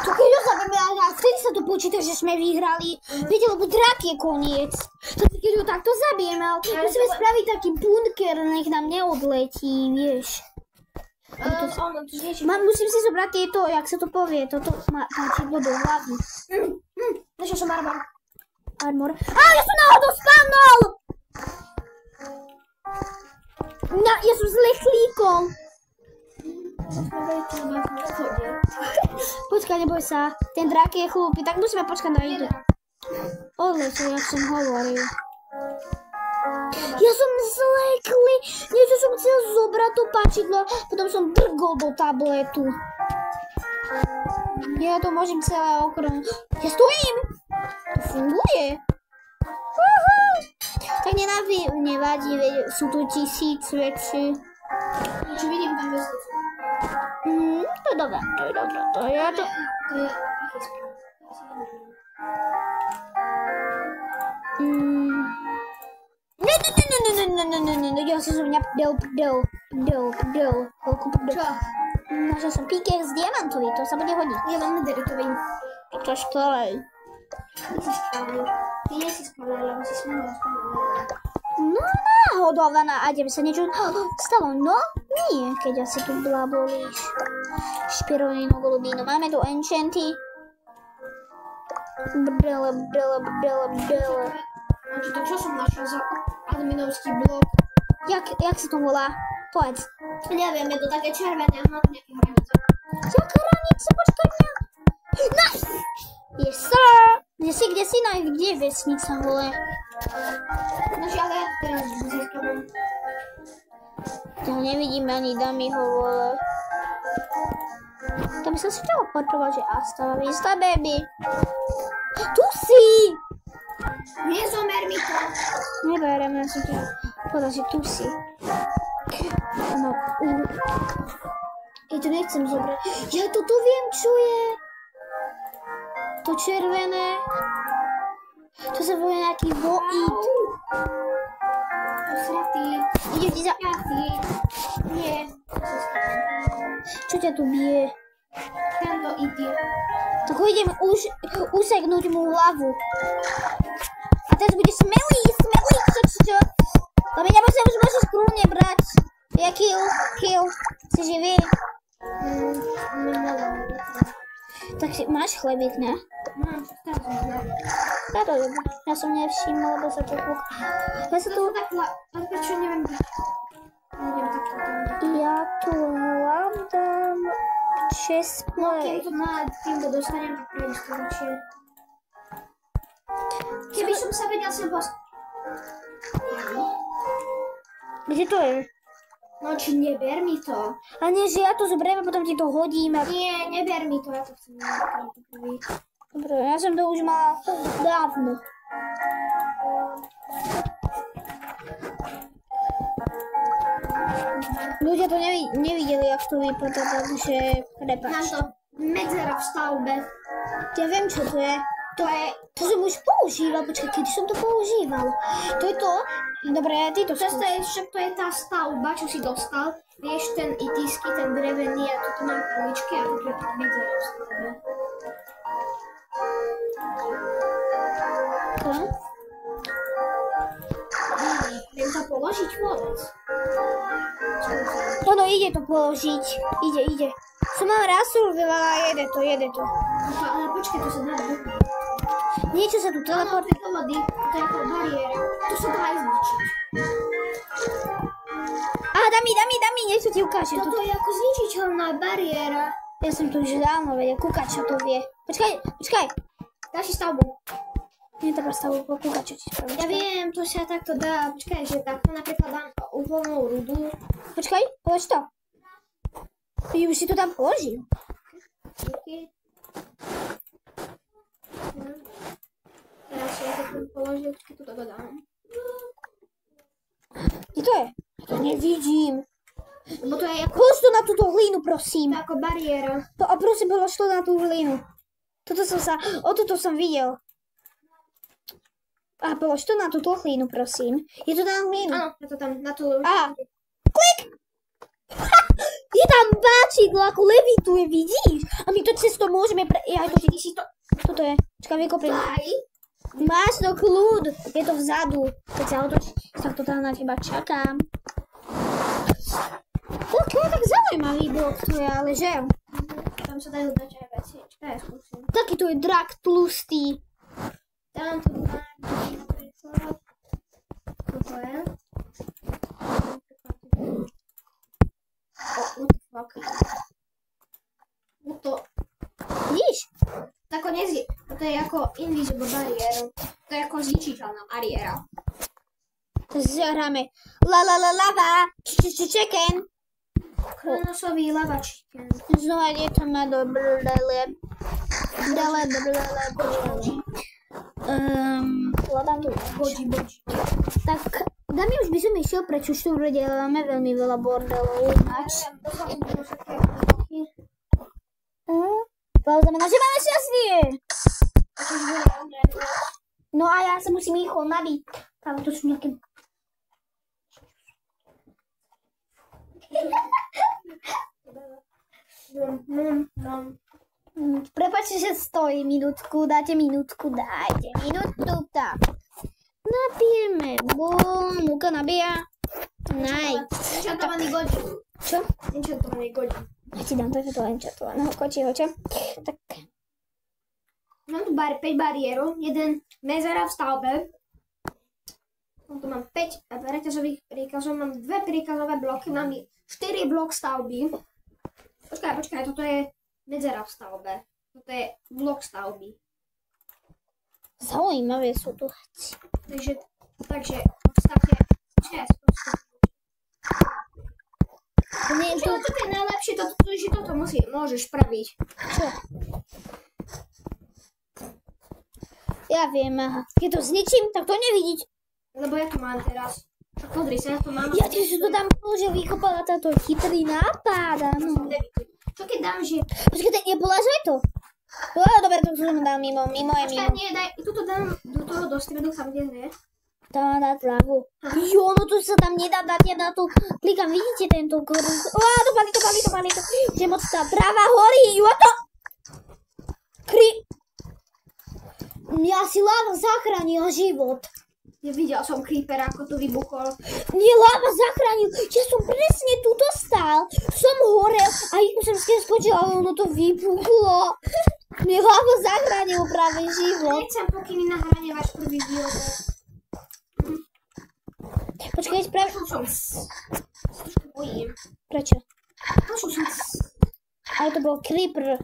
Speaker 1: To keď ho zabíme, a vtedy sa to počíta, že sme vyhrali. Viete, lebo drak je koniec. Tak keď ho takto zabijeme, ale musíme spraviť taký bunker, nech nám neodletí, vieš. Musím si zobrať tieto, jak sa to povie, toto má čidlo do hlavy.
Speaker 2: Našiel som armor.
Speaker 1: Armor. Ja som náhodou spadol! No, ja som zle klikol. Počkaj, neboj sa. Ten drak je chlúpy, tak musíme počkať na idu. Odletel, jak som hovoril. Ja som zle niečo som chcel zobrať to páčidlo, potom som drgol do tabletu. Ja to môžem celé okrom. Ja stojím! To funguje. Tak nevadí, sú tu 1000 vecí.
Speaker 2: Čo vidím tam vesnicu?
Speaker 1: To je dobré, to je to.
Speaker 2: To je aký správ?
Speaker 1: Ja si som mňa prdel.
Speaker 2: Čo?
Speaker 1: Našla som píkex diamantový, to sa bude hodiť.
Speaker 2: Ja mám nederitový.
Speaker 1: To je školej.
Speaker 2: Ty si školej. Ty nie si školej, lebo si smela školej.
Speaker 1: No náhodou, a idem sa niečo stalo. No, nie, keď asi tu blabolíš. Špironinu, golubínu. Máme tu enchanty. Brdele.
Speaker 2: Čo som našla za adminovský blok?
Speaker 1: Jak sa to volá? Povedz.
Speaker 2: Neviem, je to také červené a má to nejaké hranice.
Speaker 1: Jaká hranica? Počkaj mňa. Nice! Yes, sir! Kde si kde je vesnica, vole?
Speaker 2: Naši, ale ja teraz získam.
Speaker 1: Ja nevidím ani dami ho, vole. To by som si chcela počúvať, že Asta vista, baby. Tu si!
Speaker 2: Nezomer mi to.
Speaker 1: Neberem, ja som ti povedal, že tu si. No, ja to nechcem zobrať. Ja toto viem, čo je. To červené. To sa volá nejaký void.
Speaker 2: Osratý.
Speaker 1: Idem ti za...
Speaker 2: Nie.
Speaker 1: Čo ťa tu bije?
Speaker 2: Tento ide.
Speaker 1: Tak ho idem useknúť mu hlavu. A teraz bude smelý, čo? Dobre, už môžeš krúne brať. Ja kill. Si živý? Tak si, máš chlebík, ne?
Speaker 2: Mám, teraz mám.
Speaker 1: Táto je dobré. Ja som nevšimla, lebo sa to kúka. Ja sa tu...
Speaker 2: Ale prečo neviem byť? Neviem takto.
Speaker 1: Ja tu hľadám chestplate.
Speaker 2: Keď to nad týmto dostanem, tak prejím storočie. Keby som sa vedel sem
Speaker 1: Kde to je?
Speaker 2: No či neber mi to.
Speaker 1: A nie, že ja to zoberiem a potom ti to hodím.
Speaker 2: Nie, neber mi to, ja to chcem.
Speaker 1: Dobre, ja som to už mala dávno. Ľudia to nevideli, jak to vypadá, takže prepáč.
Speaker 2: Mám to medzera v stavbe.
Speaker 1: Ja viem, čo to je. To som už používal, počkaj, kedy som to používal? To je to? Dobre, ty to skúš.
Speaker 2: Však to je tá stavba, čo si dostal. Vieš, ten itisky, ten drevený, a toto mám poličky a toto je tá medzera v stavbe.
Speaker 1: To?
Speaker 2: Viem to položiť vôbec.
Speaker 1: Ono ide to položiť. Ide. Som mal raz survival a jede to.
Speaker 2: Ale počkaj, to sa dá dobre.
Speaker 1: Niečo sa tu teleportuje.
Speaker 2: To vody, to je ako bariéra. To sa dá aj zničiť.
Speaker 1: Dami, niečo ti ukáže.
Speaker 2: Toto je ako zničiteľná bariéra.
Speaker 1: Ja som to už dávno vedel, kúkať, čo to vie. Počkaj.
Speaker 2: Dáš si stavbu.
Speaker 1: Netreba stavbu, kúkať, čo ti spravíš.
Speaker 2: Ja viem, to sa takto dá. Počkaj, že takto napríklad dám uvoľnú rudu.
Speaker 1: Počkaj, polož to. Už si to tam položil.
Speaker 2: Teraz ja to položil, počkaj, tu to dám.
Speaker 1: Kde to je? To nevidím.
Speaker 2: Lebo to je ako...
Speaker 1: Polož to na túto hlínu, prosím.
Speaker 2: To ako bariéra.
Speaker 1: A prosím, polož to na tú hlínu. Toto som videl. A polož to na túto hlínu, prosím. Je to na hlínu?
Speaker 2: Áno, je to tam, na tú...
Speaker 1: Klik! Je tam páčidlo, ako levituje, vidíš? A my to cesto môžeme Toto je. Čakaj, vykopím. Máš to kľud. Je to vzadu. Keď sa otočí, tak to tam na teba čakám. To je tak zaujímavý blok, to je, ale že?
Speaker 2: Tam sa dajú dať aj veci. Čakaj, ja skúsim.
Speaker 1: Taký to je drak tlustý.
Speaker 2: Tam to máš. Toto je. what the fuck.
Speaker 1: Vidíš?
Speaker 2: Tako to je ako invisible barrier. To je ako zničiteľná bariéra.
Speaker 1: Zahráme lava, chicken.
Speaker 2: Kronosový lava chicken.
Speaker 1: Znova je to má dobré.
Speaker 2: Boji.
Speaker 1: Tak, dámy, už by som išiel, prečo už tu máme veľmi veľa bordelov. To znamená, že máme šťastie. No a ja sa musím rýchlo nabiť. Tam to sú nejaké... Prepáčte, že stojí minútku, dajte minútku tam. Napijeme, Múka nabíja.
Speaker 2: Enchantovaný godin.
Speaker 1: Čo?
Speaker 2: Enchantovaný godin.
Speaker 1: Ja ti dám takéto enchantovaného kočieho, čo? Tak.
Speaker 2: Mám tu 5 bariérov, jeden mezera v stavbe. Tu mám 5 reťazových príkazov, mám 2 príkazové bloky, mám 4 blok stavby. Počkaj, toto je medzera v stavbe. Toto je blok stavby.
Speaker 1: Zaujímavé sú tu veci.
Speaker 2: Takže postavte čest. Toto je najlepšie, že toto môžeš spraviť.
Speaker 1: Čo? Ja viem, keď to zničím, tak to nevidíš.
Speaker 2: Lebo ja to mám teraz. Pozri sa, ja to mám.
Speaker 1: Ja tiež to tam že vykopala táto chytrý nápad, áno.
Speaker 2: Čo keď dám, že...
Speaker 1: Počkaj, nepoložaj to. Dobre, to som dal mimo je mimo.
Speaker 2: Počkaj, nie, tuto dám do toho do stredu, tam kde je.
Speaker 1: Tam dá trávu. Jo, no to sa tam nedá dať, ja na to klikám, vidíte tento korun. To palí to. Že moc tá tráva horí, jo to. Mňa si láva zachránila život.
Speaker 2: Ja videl som creepera, ako tu vybuchol.
Speaker 1: Nie, láva zachránil. Ja som presne tuto stál. Som horel a ich som skočila, ale ono to vybuchlo. Mne láva zachránil práve život.
Speaker 2: Nechcem, pokým nahranie váš prvý výrobok.
Speaker 1: Počkaj, sprav...
Speaker 2: Trošku bojím.
Speaker 1: Prečo?
Speaker 2: Trošku som...
Speaker 1: Ale to bol creeper.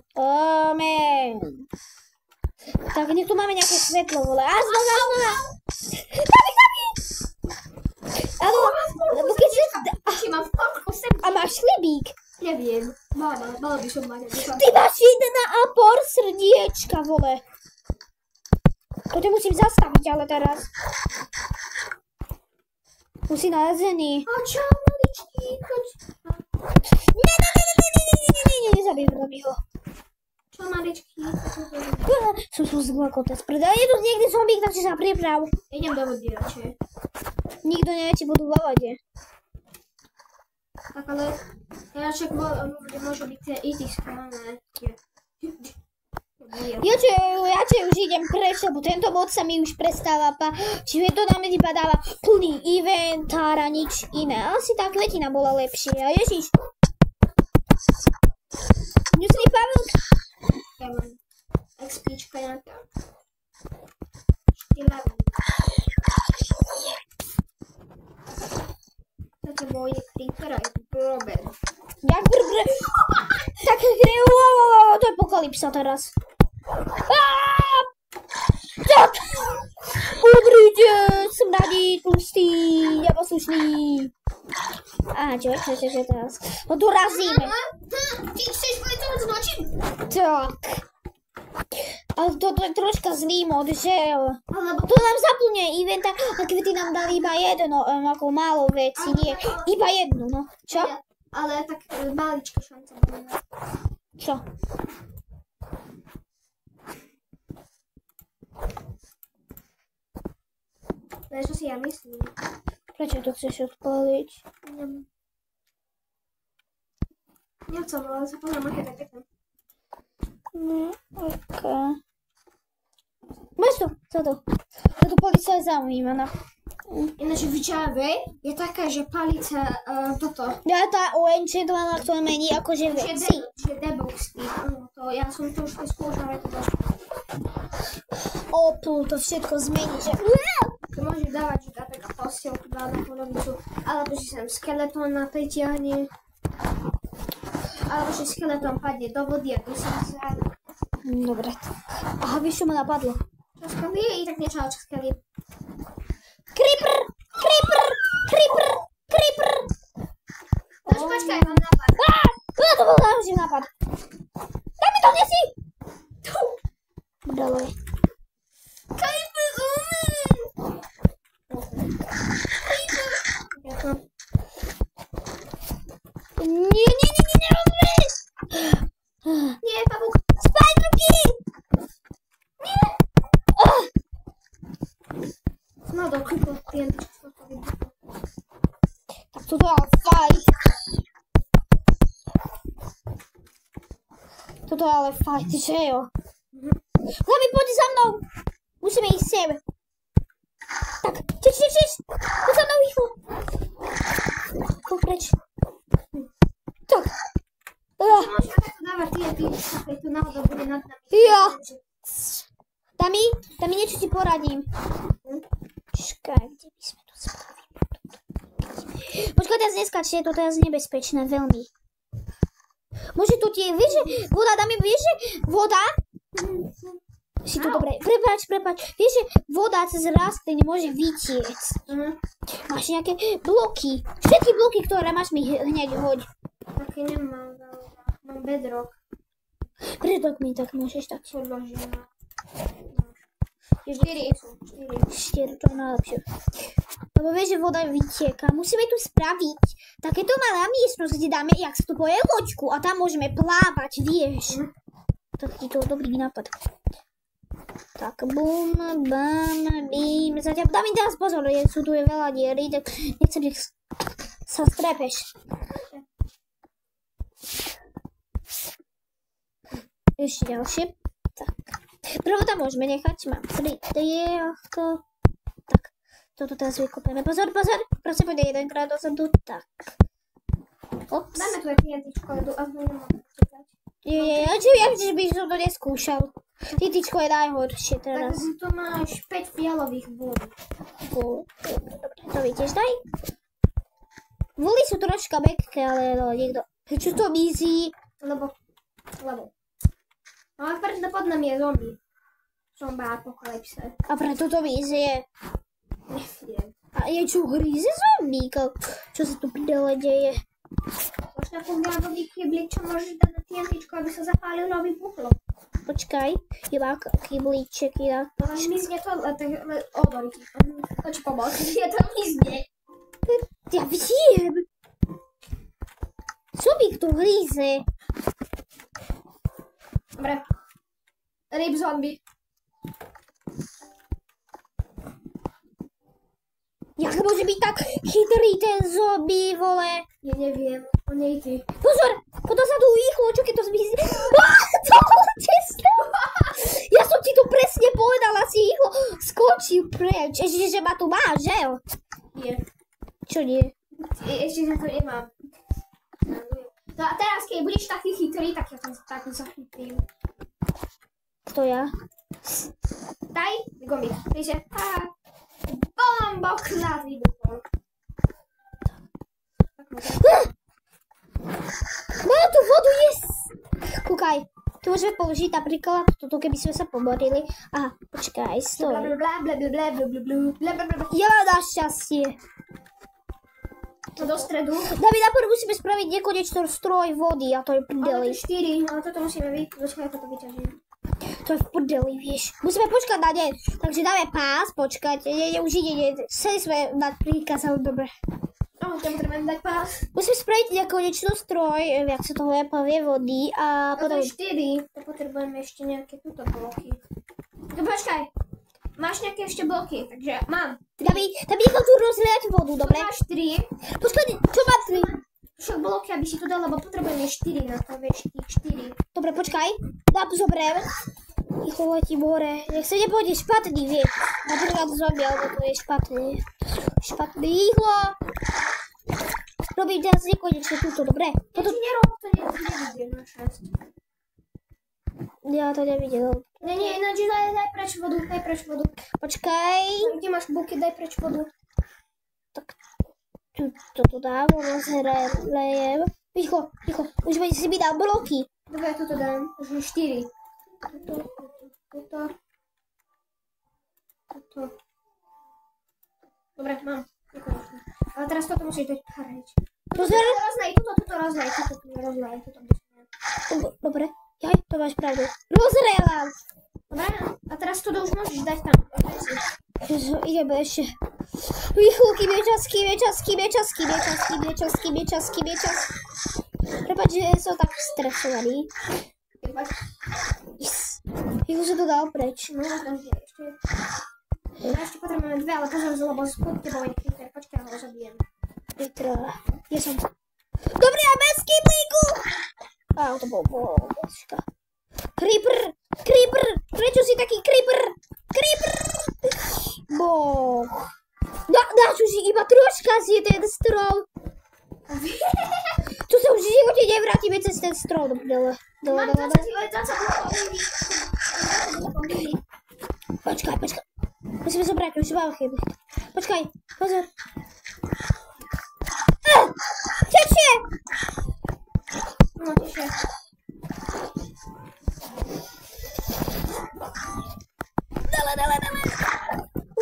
Speaker 1: Man. Tak, nech tu máme nejaké svetlo, vole. A znova. Tabi. Lebo keď si... A máš chlebík?
Speaker 2: Neviem. Mala by som mať.
Speaker 1: Ty máš 1,5 srdiečka, vole. To ťa musím zastaviť, ale teraz. Musí nalezený.
Speaker 2: A čo, maličký?
Speaker 1: Nie, nezabij ho.
Speaker 2: Čo, maličký?
Speaker 1: Som zglakotec. Je tu niekde zombík, takže sa priprav.
Speaker 2: Idem do vody radšej.
Speaker 1: Nikto nevie, či budú v vode.
Speaker 2: Tak ale... Ja však môžu byť tie IT skláne.
Speaker 1: Ja už idem preč, lebo tento mod sa mi už prestáva čiže to nám vypadáva plný inventár a nič iné. Asi tá kvetina bola lepšia. Ježiš. Ňusný Pavel.
Speaker 2: Ja mám XPčka nejaká. 4 Toto moje creepera je problém.
Speaker 1: Jak brr. Tak to je pokalypsa teraz. Tak. Udrite, smradí, tlustý, neposlušný. Čo teraz? No dorazíme.
Speaker 2: Ty chceš povedať to zločin?
Speaker 1: Tak. Ale toto je troška zlý mod, že jo. To nám zaplňuje inventár, a kvety nám dali iba jedno, ako málo veci, nie. Iba jedno, no. Čo?
Speaker 2: Ale tak malička šanca.
Speaker 1: Čo?
Speaker 2: To je, čo si ja myslím.
Speaker 1: Prečo to chceš odpaliť?
Speaker 2: Nechcem, ale sa pozriem, aké tak pekné.
Speaker 1: No, okej. Máš to? Co to? Táto palica je zaujímavá.
Speaker 2: Ináč v Java je taká, že palica toto.
Speaker 1: Ja tá oenchantovaná, ktorá mení akože veci.
Speaker 2: Že debug stick. Ja som to už skúšala, to dosť.
Speaker 1: To všetko zmení, že...
Speaker 2: To môžeš dávať, že tá taká postiel, tu dá na polovicu, alebo že sem skeletón na pritiahne. alebo že skeleton padne do vody a tu sa zráda.
Speaker 1: Dobre. Aha, vieš, čo ma napadlo?
Speaker 2: Čo skali? I tak niečo skali.
Speaker 1: Creeper! Creeper! Creeper! Creeper!
Speaker 2: Počkaj, mám nápad.
Speaker 1: To bol najhorší nápad. Daj mi to, nesi! Dole.
Speaker 2: Creeper,
Speaker 1: Nie,
Speaker 2: Nie, pavúk.
Speaker 1: Spiderky!
Speaker 2: Nie. No do creeper,
Speaker 1: Tak toto je ale fight. Toto je ale fight, že jo? Gabi, poď za mnou. Musíme ísť sem. Tak, čiš. Poď za mnou rýchlo. Choď preč. Tak.
Speaker 2: Môžeš takto dávať tie tu náhodou bude nad nami.
Speaker 1: Ja. Dami niečo ti poradím. Čakaj, kde by sme to spravili? Počkaj, teraz neskačte, toto je nebezpečné, veľmi. Môže tu tie, vieš, že voda, Dami, vieš, že voda? Si tu dobre, prepáč. Vieš, že voda cez rastliny môže vytiecť. Máš nejaké bloky. Všetky bloky, ktoré máš, mi hneď hoď.
Speaker 2: Také nemám, mám bedrock.
Speaker 1: Bedrock mi tak môžeš dať.
Speaker 2: Podložím. 4 sú.
Speaker 1: 4, to je najlepšie. Lebo vieš, že voda vytieka. Musíme tu spraviť takéto malá miestnosť, kde dáme, jak sa tu povie, loďku a tam môžeme plávať, vieš. Taký to dobrý nápad. Tak, bum, bam, bím. Zatiaľ, dám mi teraz pozor, sú tu je veľa diery, tak nechcem, nech sa strepeš. Ešte ďalšie. Tak. Prvo tam môžeme nechať, mám 3 dielko. Tak, toto teraz vykopeme. Pozor, prosím, pôjde jedenkrát dozadu, tak. Ops.
Speaker 2: Dáme tu aj klientičko, a znovu mám počítať.
Speaker 1: Ja že by som to neskúšal. Tytičko je najhoršie teraz.
Speaker 2: Tak tu máš 5 fialových vôd.
Speaker 1: Dobre, to mi tiež daj. Vôly sú troška mäkké, ale no, niekto... Čo to mizí?
Speaker 2: Lebo. No a preto pod nami je zombie. Zombie apokalypse.
Speaker 1: A preto to mizie.
Speaker 2: Neviem.
Speaker 1: A je čo hríze zombíka? Čo sa tu prdele deje?
Speaker 2: Máš takú ľadový kyblík, čo môžeš dať na tientičko, aby sa zapálil a vybuchlo.
Speaker 1: Počkaj, iba kyblíček inak.
Speaker 2: Ale mizne to, odolí ti. To ti pomôže, je to mizne.
Speaker 1: Ja viem. Zombík tu hríze.
Speaker 2: Dobre. Ryb zombie.
Speaker 1: Jak môže byť tak chytrý ten zombie, vole?
Speaker 2: Ja neviem, on nejde.
Speaker 1: Pozor, potom sa tu rýchlo, čo keď to zmizí. To česne. Ja som ti to presne povedala, si rýchlo skočil preč. Ešte, že ma tu máš, že jo?
Speaker 2: Nie.
Speaker 1: Čo nie?
Speaker 2: Ešte za to nemám. No a teraz, keď budeš taký chytrý, tak ja to tak zachytím.
Speaker 1: Kto ja?
Speaker 2: Daj, gomik. Takže, bombok na výbuchol.
Speaker 1: Máme tu vodu, yes! Kúkaj, tu môžeme použiť napríklad toto, keby sme sa pomorili. Aha, počkaj, stoj. Ja mám našťastie.
Speaker 2: To do stredu.
Speaker 1: Dáme napor, musíme spraviť nekonečný stroj vody a to je prdeli.
Speaker 2: Ale to 4, ale toto musíme počkaj, ako to vyťažím.
Speaker 1: To je v prdeli, vieš. Musíme počkať na deň. Takže dáme pás, počkať. Už ide. Chceli sme dať príkaz, ale dobre.
Speaker 2: No, tam potrebujeme dať pás.
Speaker 1: Musíme spraviť nekonečný stroj, jak sa to povie, vody a
Speaker 2: potom...
Speaker 1: potom...
Speaker 2: 4, to potrebujeme ešte nejaké túto bloky. No počkaj. Máš nejaké ešte bloky, takže mám.
Speaker 1: Tam nechal tu rozliať vodu, dobre?
Speaker 2: Máš 3.
Speaker 1: Počkaj, čo má 3?
Speaker 2: Však bloky, aby si to dal, lebo potrebujeme 4 na to, vieš, 4.
Speaker 1: Dobre, počkaj. Zoberiem. Rýchlo letím hore. Nech sa nepôjde špatný, vieš. Napríklad zombie, alebo to je špatný. Špatný, rýchlo. Robím teraz nekonečne túto, dobre?
Speaker 2: Potom... nerob, to nevidím na 6.
Speaker 1: Ja to nevidel.
Speaker 2: Nie, daj preč vodu.
Speaker 1: Počkaj.
Speaker 2: Kde máš buky, daj preč vodu.
Speaker 1: Tak toto dám, rozhrejem. Ticho. Už si mi dal bloky.
Speaker 2: Dobre, ja toto dám. Už je 4. Toto. Dobre, mám. Ale teraz toto musíš dať preč.
Speaker 1: Pozor.
Speaker 2: Toto rozlej.
Speaker 1: Dobre. Jaj, to máš pravdu. Rozrela.
Speaker 2: Dobre, a teraz toto už môžeš dať tam.
Speaker 1: Ideme ešte. Kýbe čas. Prepáč, že som tak stresovaný. Yes. Už sa to dal preč.
Speaker 2: No, takže ešte potrebujeme 2, ale pozor, lebo spod tebou je creeper. Počkaj, ho zabijem.
Speaker 1: Petra, ja som... Dobre, a bez kyblíku! Á, to bolo božka. Creeper! Prečo si taký creeper? Boh. Dáš už iba troška si ten strom. Tu sa už v živote nevrátime cez ten strom. Dole. Počkaj. Musíme zobrať, už máme chyby. Počkaj, pozor. Tečie!
Speaker 2: No, tešie.
Speaker 1: Dale.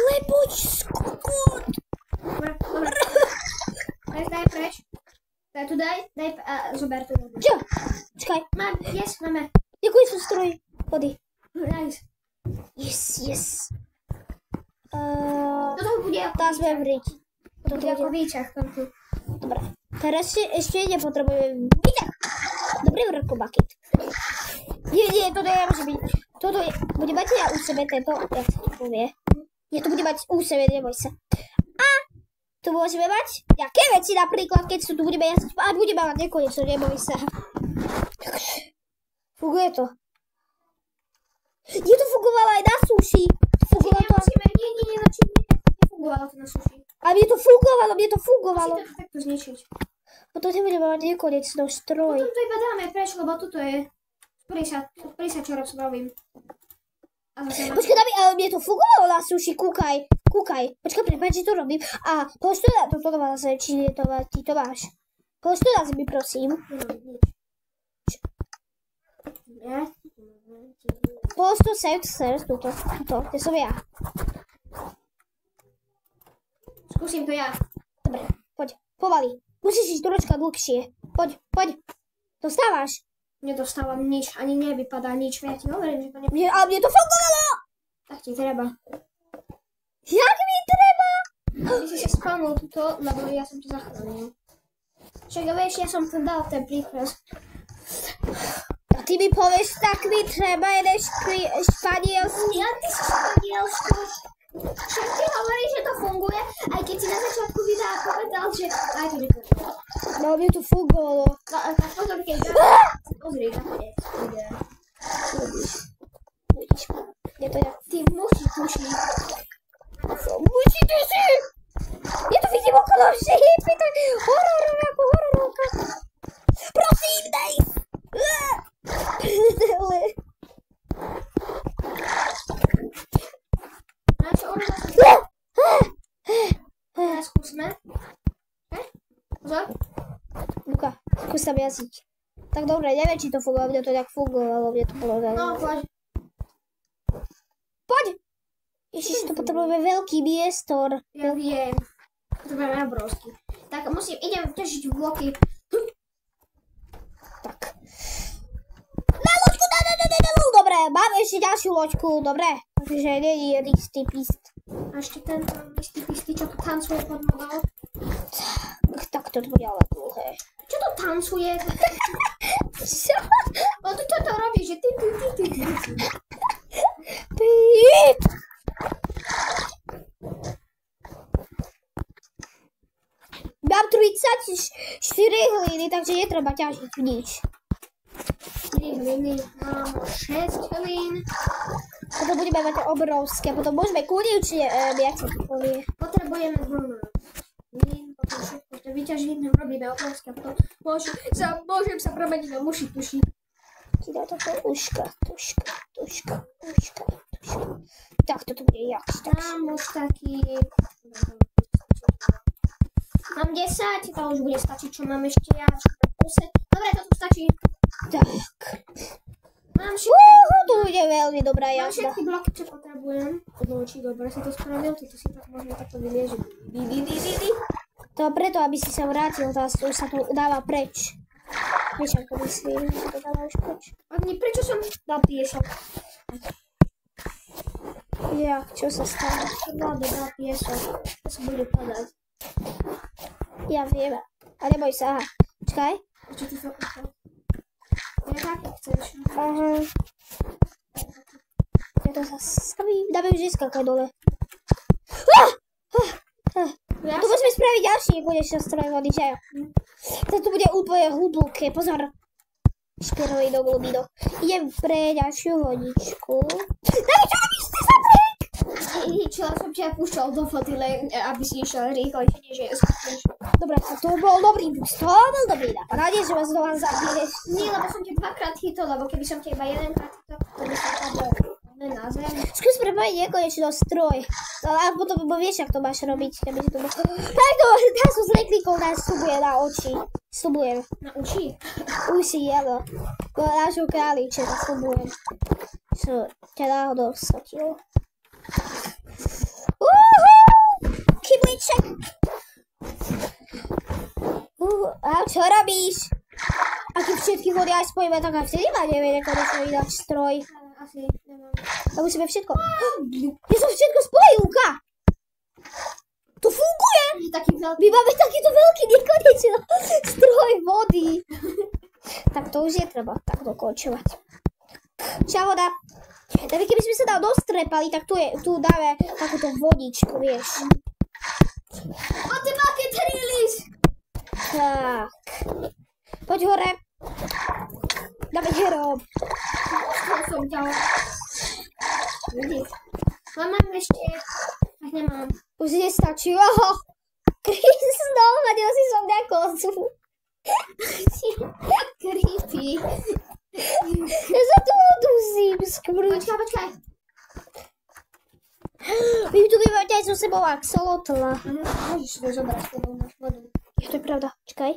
Speaker 1: Lepoč, skokot.
Speaker 2: Dobre. Daj preč. Daj tu, daj a zober tu.
Speaker 1: Čo? Počkaj.
Speaker 2: Máme.
Speaker 1: Ďakujem som stroj. Vody.
Speaker 2: Nice.
Speaker 1: Yes.
Speaker 2: Toto bude
Speaker 1: Tá sme vriť.
Speaker 2: To bude ako výťah.
Speaker 1: Dobre. Teraz ešte nepotrebujeme výťah. Dobrý vrko bucket. Nie, toto nemôže byť. Toto bude mať ja u sebe tento, jak sa to povie. To bude mať u sebe, neboj sa. A tu môžeme mať nejaké veci, napríklad, keď tu budeme jazdiť. A budeme mať nekonečno, neboj sa. Funguje to. To fungovalo aj na suši.
Speaker 2: Nie, nefungovalo to na suši.
Speaker 1: A mne to fungovalo.
Speaker 2: Musíte to takto zničiť.
Speaker 1: Potom nebudeme mať nekonečno stroj.
Speaker 2: Potom to iba dáme preč, lebo tuto je. Spri sa, čo robím.
Speaker 1: Počkaj, Davi, ale mne to fungovalo na suši, kúkaj. Počkaj, prepáč, že to robím. A poď to na toto na zem, či ty to máš. Poď to na zemi, prosím. Poď to sem, tuto, to som ja.
Speaker 2: Skúsim to ja.
Speaker 1: Dobre, poď, pomaly. Musíš ísť troška dlhšie. Poď. Dostávaš?
Speaker 2: Nedostávam nič, ani nevypadá nič. Ja ti hovorím, že to nevypadá.
Speaker 1: Ale mne to fungovalo!
Speaker 2: Tak ti treba.
Speaker 1: Jak mi treba?
Speaker 2: Ty si sa spamol tuto, lebo ja som to zachránil. Však vieš, ja som tam dal ten príkaz.
Speaker 1: A ty mi povieš, tak mi treba jeden španielský.
Speaker 2: Ja, ty si španielsko. Však ty hovoríš, že to funguje, aj keď si na začiatku videa povedal, že aj to nefungovalo.
Speaker 1: No, mne to fungovalo.
Speaker 2: No, a tak pozor, keď pozri, nakoniec videa.
Speaker 1: Vidíš, je to jak...
Speaker 2: Ty musíš tušiť.
Speaker 1: Musí tušiť! Ja to vidím okolo šípy, to je hororovka. Prosím, daj!
Speaker 2: Teraz skúsme. Pozor.
Speaker 1: Luka, skús tam jazdiť. Tak dobre, neviem, či to fungovalo, mne to tak fungovalo, mne to bolo
Speaker 2: No, poď.
Speaker 1: Poď! Ježiš, to potrebujeme veľký priestor.
Speaker 2: Ja viem. Potrebujeme obrovský. Tak idem ťažiť bloky.
Speaker 1: Tak. Na loďku, dobre, máme ešte ďalšiu loďku, dobre. Takže nie je istý pist.
Speaker 2: A ešte ten istý pistý, čo tu tancuje pod vodou.
Speaker 1: Tak to bude ale dlhé.
Speaker 2: Čo to tancuje?
Speaker 1: Čo?
Speaker 2: No ty toto robíš, že ty.
Speaker 1: Pít! Mám 34 hliny, takže netreba ťažiť nič.
Speaker 2: 4 hliny, mám 6 hlín.
Speaker 1: Potom budeme mať obrovské, potom môžeme kľudne, jak sa to povie.
Speaker 2: Potrebujeme 2 hlín, potom všetko to vyťažiť, robíme obrovské, potom môžem sa premeniť na muši tuši.
Speaker 1: Ti dá toto uška. Tak toto bude jak.
Speaker 2: Mám už taký... Mám 10, to už bude stačiť, čo mám ešte ja. Dobre, toto stačí.
Speaker 1: Tak.
Speaker 2: Mám všetky,
Speaker 1: Tu bude veľmi dobrá
Speaker 2: mám
Speaker 1: jazda.
Speaker 2: všetky bloky, čo potrebujem. Či dobre si to spravil, toto si tak možno takto vylieži.
Speaker 1: To preto, aby si sa vrátil, teraz už sa to dáva preč. Vieš, ako myslím, že to dáva už preč.
Speaker 2: Ani prečo som dal piesok?
Speaker 1: Jak, čo sa stalo?
Speaker 2: Dal piesok. To sa bude padať.
Speaker 1: Ja viem. A neboj sa, aha. Čakaj.
Speaker 2: Čo ty sa ušlo? Ja tak chceš.
Speaker 1: Aha. Ja to sa staví. Dáme už neskakaj dole.
Speaker 2: Ja
Speaker 1: Tu musíme spraviť ďalší nekonečný stroj vody, že jo? To tu bude úplne hlboké. Pozor. Šperovi do glubído. Idem pre ďalšiu vodičku. Daj, čo robíš? Ty sa preč!
Speaker 2: Čo som ťa púšťal do foty, len aby si išiel rýchlejšie, než je skúšaš.
Speaker 1: Dobre, to bol dobrý boost. To bol dobrý nápad. Nádej, že vás do vás zabiješ.
Speaker 2: Nie, lebo som ťa dvakrát chytol, lebo keby som ťa iba jedenkrát chytol, to by som padol na zem.
Speaker 1: Skús prepojiť nekonečný stroj. A potom vieš, ak to máš robiť. Keby si to bol... Takto, teraz som zlej klikol, nás stubuje na oči. Stubujem.
Speaker 2: Na uši?
Speaker 1: Uši, áno. Nášho králiče, tak stubujem. Čo ťa náhodou sotilo. Kybliček. A čo robíš? A keď všetky vody aj spojíme, tak aj vtedy ma nevie nekonečný vydať stroj.
Speaker 2: Asi nemám.
Speaker 1: A musíme všetko. Ja som všetko spojil, Luka. To funguje.
Speaker 2: Taký veľký.
Speaker 1: My máme takýto veľký nekonečný stroj vody. Tak to už je treba tak dokončovať. Čahoda. Takže keby sme sa tam dostrepali, tak tu dáme takúto vodičku, vieš.
Speaker 2: A ty bucket release!
Speaker 1: Tak. Poď hore. Dáme hero.
Speaker 2: To som ťa. Vidíš. Mám ešte. Ach, nemám.
Speaker 1: Už nestačí. Oho. Kristo, hodil si som mňa kozu.
Speaker 2: Creepy.
Speaker 1: Ja sa tu udusím, skvrúť.
Speaker 2: Počkaj.
Speaker 1: My tu budeme aj so sebou axolotla.
Speaker 2: Môžeš to zobrať, lebo máš vodu.
Speaker 1: To je pravda. Čakaj.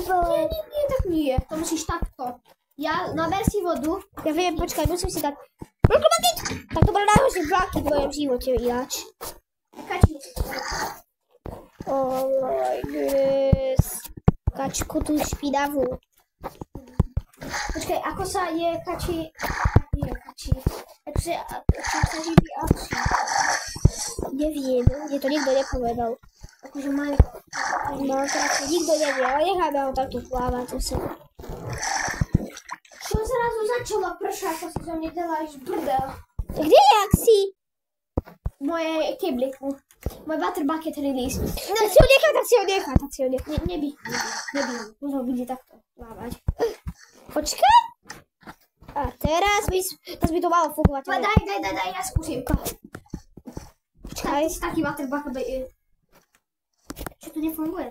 Speaker 2: Nie, tak nie. To musíš takto. Ja naber si vodu.
Speaker 1: Ja viem, počkaj, musím si dať. Tak to bolo najhoršie vlaky v mojom živote ináč.
Speaker 2: Kači.
Speaker 1: Oh my goodness. Kačku tú špinavú.
Speaker 2: Počkaj, ako sa je kači... Nie, kači. Takže, ako sa živí ači.
Speaker 1: Neviem, mne to nikto nepovedal.
Speaker 2: Akože majú...
Speaker 1: No, teraz to nikto nevie, ale necháme ho takto plávať u seba.
Speaker 2: Čo zrazu začalo pršať, ako si som nedala až brdel.
Speaker 1: Kde je Axi?
Speaker 2: Moje kebliku. Môj water bucket release.
Speaker 1: Tak si ho nechá.
Speaker 2: Neby. Možno bude takto plávať.
Speaker 1: Počkaj. A teraz by to malo fungovať.
Speaker 2: Daj, ja skúsim.
Speaker 1: Počkaj.
Speaker 2: Ty si taký water bucket je. Čo to nefunguje?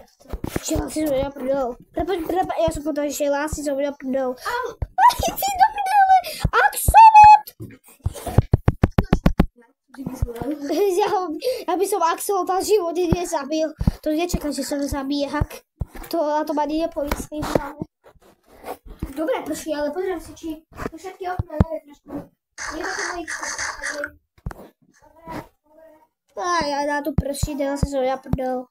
Speaker 1: Šiel si som mňa prdol. Prepač, ja som potom šiel si som mňa prdol. Ty si do prdele. Axolot! Ja by som axolota v živote nezabil. To nečakám, že som zabije hak. To ma nie je policný hlavne.
Speaker 2: Dobre, prší, ale pozriem si, či to všetky okná nevie trošku. Nie to mojich.
Speaker 1: Dobre. Ja na tu prší, teraz som ja prdol.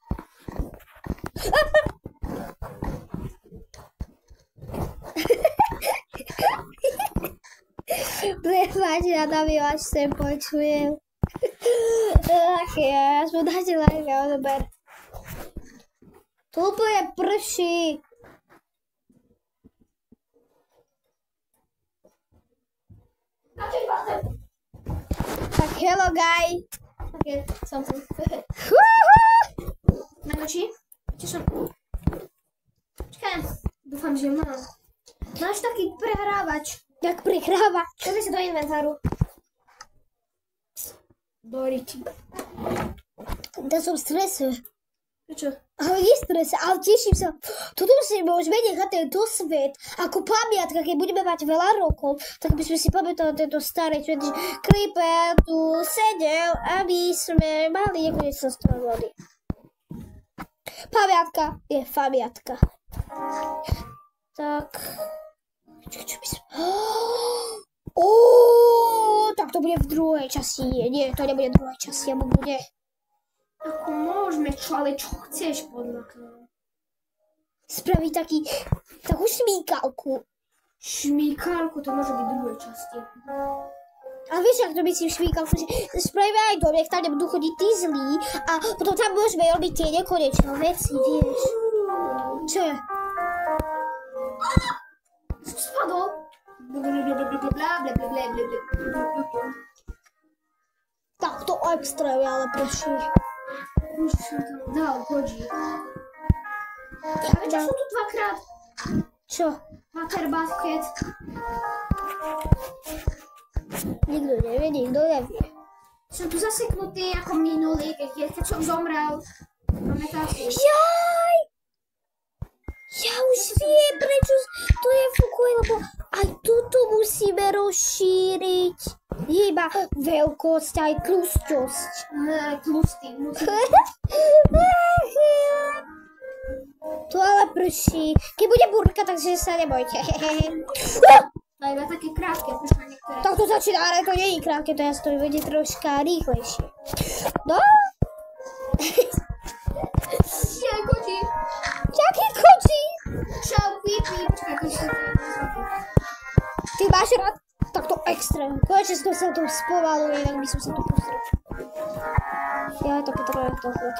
Speaker 1: Prepáč, ja tam až sem počujem. Ach ja som dáte like a odober. Tu úplne prší. Tak hello guy.
Speaker 2: Okay, som tu. Najlepší? Čo som... Počkaj, dúfam, že mám. Máš taký prehrávač.
Speaker 1: Jak prihráva.
Speaker 2: Daj si do inventáru. Doriti.
Speaker 1: To som v strese.
Speaker 2: Prečo?
Speaker 1: Ale nie strese, ale teším sa. Toto si môžeme nechať tento svet ako pamiatka, keď budeme mať veľa rokov, tak by sme si pamätali tento staré svet, že Creeper tu sedel, aby sme mali nekonečný stroj vody. Pamiatka je pamiatka. Tak. Čo by som... Tak to bude v druhej časti. Nie, to nebude v druhej časti, alebo bude...
Speaker 2: Ako môžeme, ale čo chceš podľa toho?
Speaker 1: Spraviť takú šmíkalku.
Speaker 2: Šmíkalku, to môže byť v druhej časti.
Speaker 1: A vieš, ak to myslím šmíkalku, že spravíme aj domek, tam nebudú chodiť tí zlí a potom tam môžeme robiť tie nekonečné veci, vieš. Čo je?
Speaker 2: Som spadol.
Speaker 1: Tak to extra je, ale prečo?
Speaker 2: Už som tam dal hodí. A vieš, čo sú tu dvakrát?
Speaker 1: Čo?
Speaker 2: Waterbasket.
Speaker 1: Nikto nevie.
Speaker 2: Som tu zaseknutý ako minulý, keď som zomrel. Pamätáš si?
Speaker 1: Jaj! Ja už viem, prečo to je fúkuje, lebo aj toto musíme rozšíriť. Iba veľkosť aj tlustosť.
Speaker 2: Tlustý.
Speaker 1: To ale prší. Keď bude búrka, takže sa nebojte.
Speaker 2: To je také krátke, prečo niektoré.
Speaker 1: Tak to začína, ale to nie je krátke, to ja to bude troška rýchlejšie. No?
Speaker 2: Čau, kočí.
Speaker 1: Jaký kočí?
Speaker 2: Čau, pipi. Počkaj, to si to
Speaker 1: Ty máš rád takto extrém. Konečne som sa to spomalil, inak by som sa to pustil. Ja to potrebujem tohle.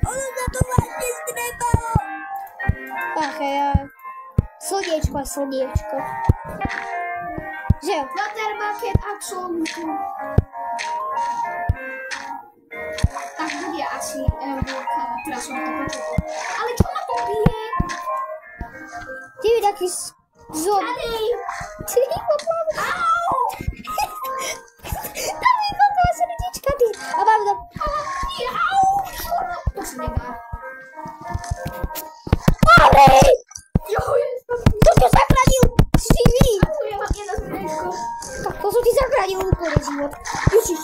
Speaker 1: Ono sa to vlastne strepalo. Ach, ja. Slniečko. Že jo?
Speaker 2: Waterbucket a člnku. Tak bude asi búrka, teraz som to počul. Ale čo ma to bije?
Speaker 1: Ty mi taký zom. Ty mi popláva.
Speaker 2: Au!
Speaker 1: Tam mi popláva srdiečka, ty. A mám tam.
Speaker 2: Nie, au! To sa nedá.
Speaker 1: Pavrej!
Speaker 2: Joj!
Speaker 1: To ťa zachránil! Živý!
Speaker 2: A tu ja mám jedno srdiečko.
Speaker 1: Tak to som ti zachránil úplne život. Ježiš.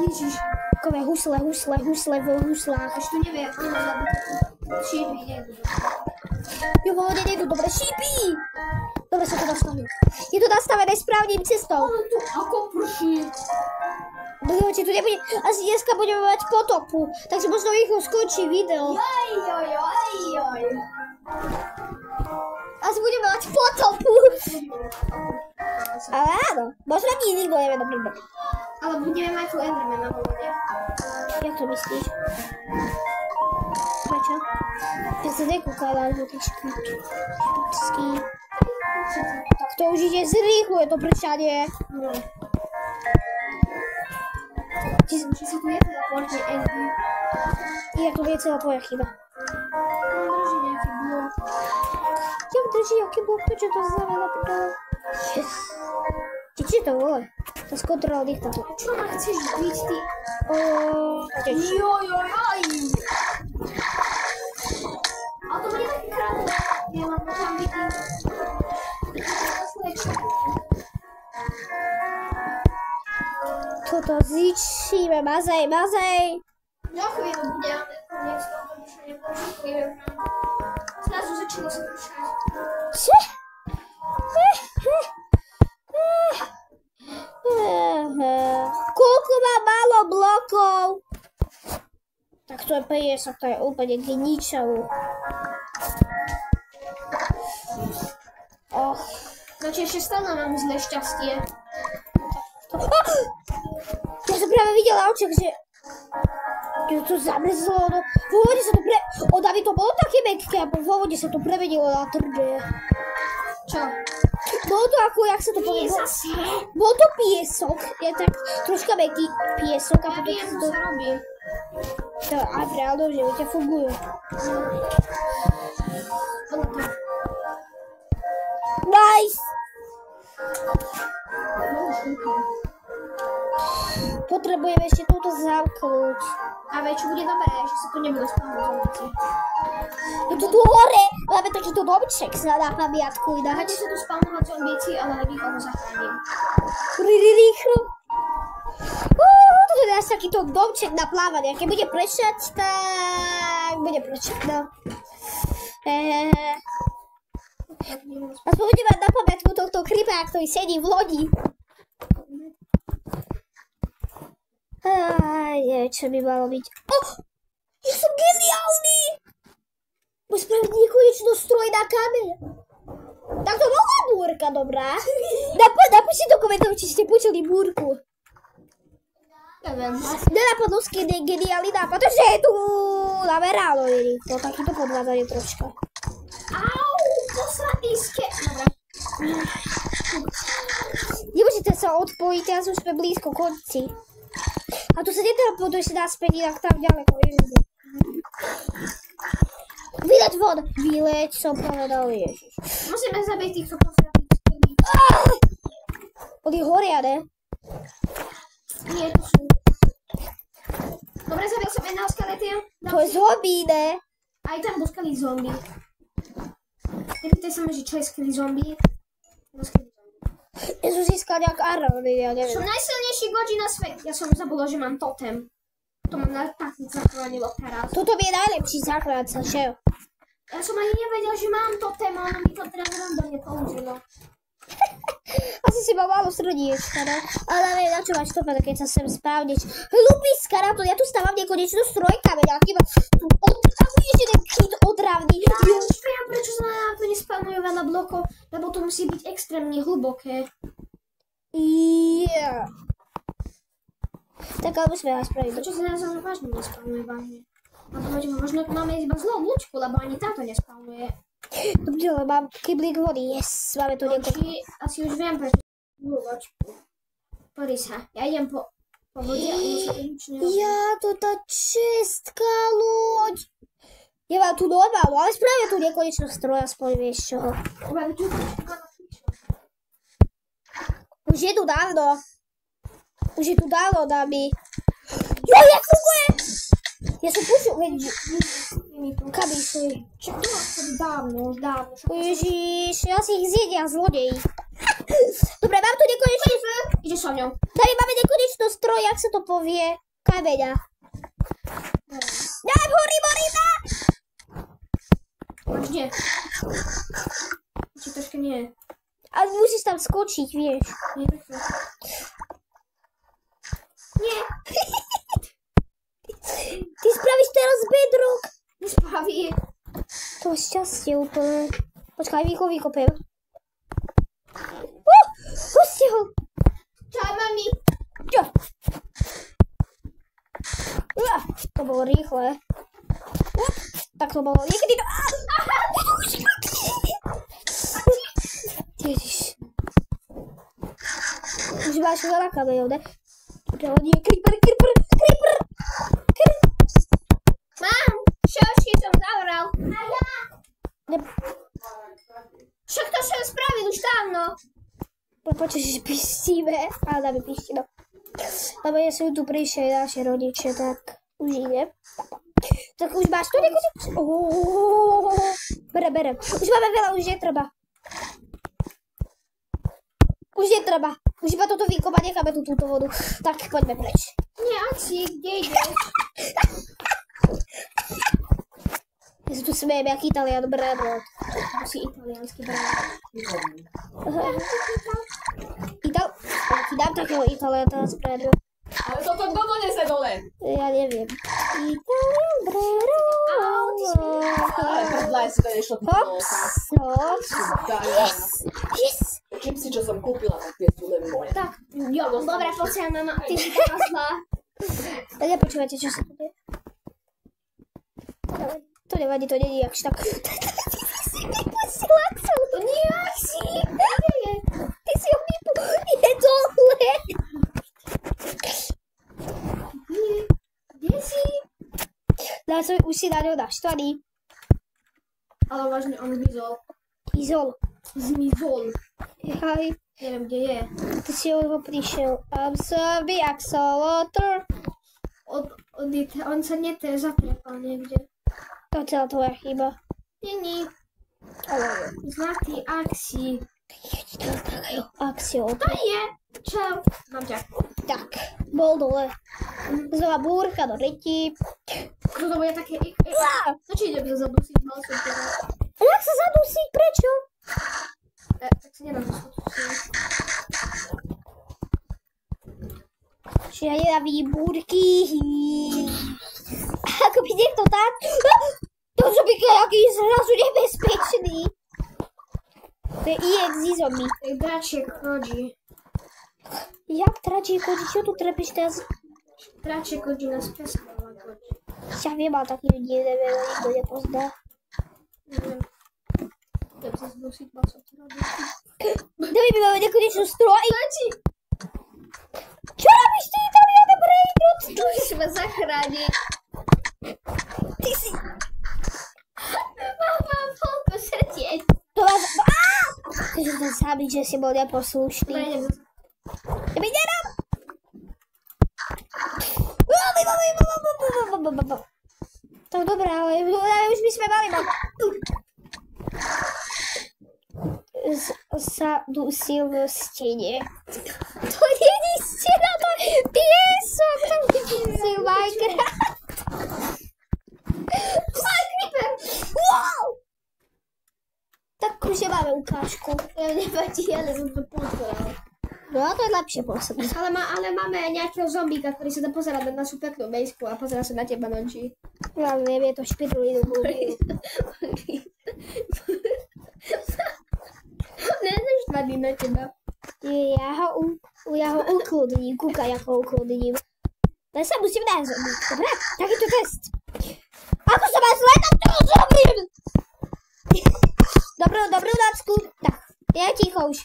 Speaker 2: Ježiš.
Speaker 1: Takové husle v huslách.
Speaker 2: Až tu neviem, lebo šípy nejdu.
Speaker 1: Jo, nejdu dobre, šípy! Dobre sa to nastavil. Je to nastavené správnym cestou.
Speaker 2: Ale tu ako prší.
Speaker 1: Dobre, tu nebude, asi dneska budeme mať potopu, takže možno rýchlo skončí video.
Speaker 2: Joj.
Speaker 1: Asi budeme mať potopu. Ale áno, možno my nikto nevie dobrý.
Speaker 2: Ale budeme mať tu Endermana vo vode.
Speaker 1: Jak to myslíš? Prečo? Ja sa nekúkala do tej škúčky. Tak to už ide zrýchluje to prčanie.
Speaker 2: No. Že sa tu je teda porte Endy.
Speaker 1: Jak to je celá tvoja chyba.
Speaker 2: On drží nejaký blok.
Speaker 1: Jak drží, aký blok, čo to znamená? Yes. Či to vole? To skontroloval diktátor.
Speaker 2: Čo ma chceš byť, ty?
Speaker 1: Joj.
Speaker 2: Ale to bude taký krátko. Ja mám tam vidím.
Speaker 1: Toto zničíme, mazej.
Speaker 2: Za chvíľu bude, ale koniec toho pršania počujem. Zrazu začalo sa pršať.
Speaker 1: Čo? Koľko má málo blokov? Tak to je piesok, to je úplne k ničomu.
Speaker 2: Znači ešte stále mám zlé šťastie.
Speaker 1: Ja som práve videla oček, že to zamrzlo, no vo vode sa to od aby to bolo také mäkké a vo vode sa to premenilo na tvrdé.
Speaker 2: Čo?
Speaker 1: Bolo to ako, jak sa to
Speaker 2: Nie,
Speaker 1: povedalo?
Speaker 2: zase.
Speaker 1: Bol to piesok, je tak troška mäkký piesok a
Speaker 2: Ja
Speaker 1: potom
Speaker 2: viem,
Speaker 1: sa
Speaker 2: čo
Speaker 1: to...
Speaker 2: sa robí.
Speaker 1: To aj v reálnom živote funguje. Nice! Potrebujeme ešte túto zamknúť.
Speaker 2: A práve, čo bude dobré, že sa tu nebudú spávať zombici.
Speaker 1: Je tu hore, máme takýto domček sa na pamiatku
Speaker 2: Budú
Speaker 1: ináč.
Speaker 2: sa tu spávať zombici, ale rýchlo ho zachránim.
Speaker 1: Rýchlo. Toto je náš takýto domček na plávanie. Keď bude prešať, tak bude prešať, no. Aspoň budeme mať na pamiatku tohto creepera, ktorý sedí v lodi. Neviem, čo by malo byť. Ja som geniálny! Môžem spraviť nekonečnú strojná kameň. Tak to bola búrka, dobrá. Napíšte do komentárov, či ste počuli búrku.
Speaker 2: Neviem.
Speaker 1: Nenapadlo geniálny nápad, že je tu nameralo, to takýto podvádzanie troška.
Speaker 2: Au, to sa iske. Dobre.
Speaker 1: Nemôžete sa odpojiť, teraz už sme blízko konci. A tu sa neteleportuje ešte naspäť, inak tam ďaleko, ježiš. Vyleď von! Vyleď, som povedal, ježiš.
Speaker 2: Musíme zabiť týchto posratých.
Speaker 1: Oni horia, ne?
Speaker 2: Nie, to sú. Dobre, zabil som jedného skeletia.
Speaker 1: To je zombie, ne?
Speaker 2: Aj tam bol skvelý zombie. Nepýtaj sa ma, že čo je skvelý zombie.
Speaker 1: Ja som získal nejak aróny, ja neviem.
Speaker 2: Som najsilnejší godži na svete. Ja som zabudol, že mám totem. To mám na taký zachránilo teraz.
Speaker 1: Toto je najlepší záchranca, že jo?
Speaker 2: Ja som ani nevedel, že mám totem, a ono mi to teraz random nepoužilo.
Speaker 1: Asi si ma málo srdiečka, no. Ale neviem, na čo máš to, keď sa sem správniš. Hlupiska na to, ja tu stávam nekonečnú strojka, veď aký ma... Odtravuješ jeden kýt otravný.
Speaker 2: Ja už viem, prečo sa na to nespawnujú veľa blokov, lebo to musí byť extrémne hlboké.
Speaker 1: Yeah. Tak ale musíme aj spraviť.
Speaker 2: Prečo sa nás vážne nespawnujú vážne? Možno máme iba zlú lúčku, lebo ani táto nespawnuje.
Speaker 1: Dobre, ale mám kyblík vody, yes, máme tu niekoľko.
Speaker 2: Asi už viem, prečo zlú loďku. Pozri sa, ja idem po vode a ono sa to nič nerobí.
Speaker 1: Ja, to tá čestka loď. Ja mám tu normálnu, ale spravia tu nekonečnú stroj, aspoň vieš čoho. Už je tu dávno. Už je tu dávno, dámy. Jo, jak funguje? Ja som počul, veď... Kam išli?
Speaker 2: Však to máš dávno, už dávno.
Speaker 1: Ježiš, ja si ich zjedia zlodeji. Dobre, mám tu nekonečnú...
Speaker 2: Ide so mňou.
Speaker 1: Tady máme nekonečnú stroj, jak sa to povie. Kameňa. Ja horím.
Speaker 2: Kde? Či troška nie.
Speaker 1: Ale musíš tam skočiť, vieš.
Speaker 2: Nie, takto. Nie.
Speaker 1: Ty spravíš teraz bedrock.
Speaker 2: Nespraví.
Speaker 1: To je šťastie úplne. Počkaj, vykopem. Pusти ho.
Speaker 2: Čau, mami.
Speaker 1: Čo? To bolo rýchle. Tak to bolo. Niekedy to... Ježiš. Už máš veľa kameňov, ne? To nie, creeper.
Speaker 2: Mám, šošky som zavral. A ja? Však to som spravil už dávno.
Speaker 1: Počuť, že pistíme. Ale dáme pištino. Lebo ja som tu prišiel naše rodiče, tak už ide. Tak už máš to niekoľko... Berem. Už máme veľa, už netreba. Už iba toto vykopať, necháme tu túto vodu. Tak poďme preč.
Speaker 2: Nie, Axi, kde ideš?
Speaker 1: Ja sa tu smejem, jak Italian Brandon.
Speaker 2: To si italiánsky brand.
Speaker 1: Ti dám takého Italiana z Brandon.
Speaker 3: Ale toto kto donese dole?
Speaker 1: Ja neviem. Italian Brandon.
Speaker 3: Ale prdla, si to nešlo ty
Speaker 1: Hops. Yes.
Speaker 3: Čipsy, čo som kúpila, tak tie sú len moje.
Speaker 2: Tak, jo, dobre, poď sa, mama, ty si taká zlá.
Speaker 1: Tak nepočúvajte, čo sa tu deje. To nevadí, to není jakž tak.
Speaker 2: To nie, Axi.
Speaker 1: Ty si ho vypú. Je dole.
Speaker 2: Kde si?
Speaker 1: Už si na ňo naštvaný.
Speaker 2: Ale vážne, on zmizol.
Speaker 1: Jaj.
Speaker 2: Neviem, kde je.
Speaker 1: Ty si od ho prišiel. I'm sorry, axolotl.
Speaker 2: On sa zatrepal niekde.
Speaker 1: To je celá tvoja chyba.
Speaker 2: Není.
Speaker 1: Ale
Speaker 2: Zlatý axi.
Speaker 1: Axio.
Speaker 2: To je. Čau. Mám ťa.
Speaker 1: Tak, bol dole. Znova búrka do ryti.
Speaker 2: Toto bude také... To či idem sa zadusiť, mal som teda.
Speaker 1: Jak sa zadusiť? Prečo?
Speaker 2: Tak si nedám zadusiť.
Speaker 1: Čiže ja nenávidím búrky. Ako by niekto tak... To sú byť jaký zrazu nebezpečný. To je EXE zombie.
Speaker 2: To je dračiek chodí.
Speaker 1: Jak dračiek chodí? Čo tu trepeš teraz?
Speaker 2: Dračiek chodí na spesková chodí.
Speaker 1: Ja viem, ale taký ľudí neviem, nikto nepozná.
Speaker 2: Neviem. Idem sa zadusiť, mal som to robiť.
Speaker 1: Daj mi máme nekonečnú stroj. Čo robíš ty? Tam máme brainrot.
Speaker 2: Môžeš ma zachrániť.
Speaker 1: Ty si...
Speaker 2: Mám toľko srdiec.
Speaker 1: To vás... Takže to zabiť, že si bol neposlušný.
Speaker 2: Prejdem.
Speaker 1: Ja mi nedám! Tak dobré, ale už by sme mali mať... Zadusil v stene. To nie je stena, to je piesok. To je Minecraft. Wow! Tak už máme ukážku.
Speaker 2: Ja nevadí, ale som to pozeral.
Speaker 1: No a to je lepšie pôsobiť.
Speaker 2: Ale máme nejakého zombíka, ktorý sa dá pozerať na našu peknú bejsku a pozerá sa na teba, Nonči.
Speaker 1: Ja neviem, je to špirulínu búrky.
Speaker 2: Nenaštvaný na teba.
Speaker 1: Ja ho ukludním, kúkaj, ako ho ukludním. Len sa musím nájsť zombík, dobre? Takýto test. Ako sa má zle, tak to zrobím! Dobrú nocku. Tak, je ticho už.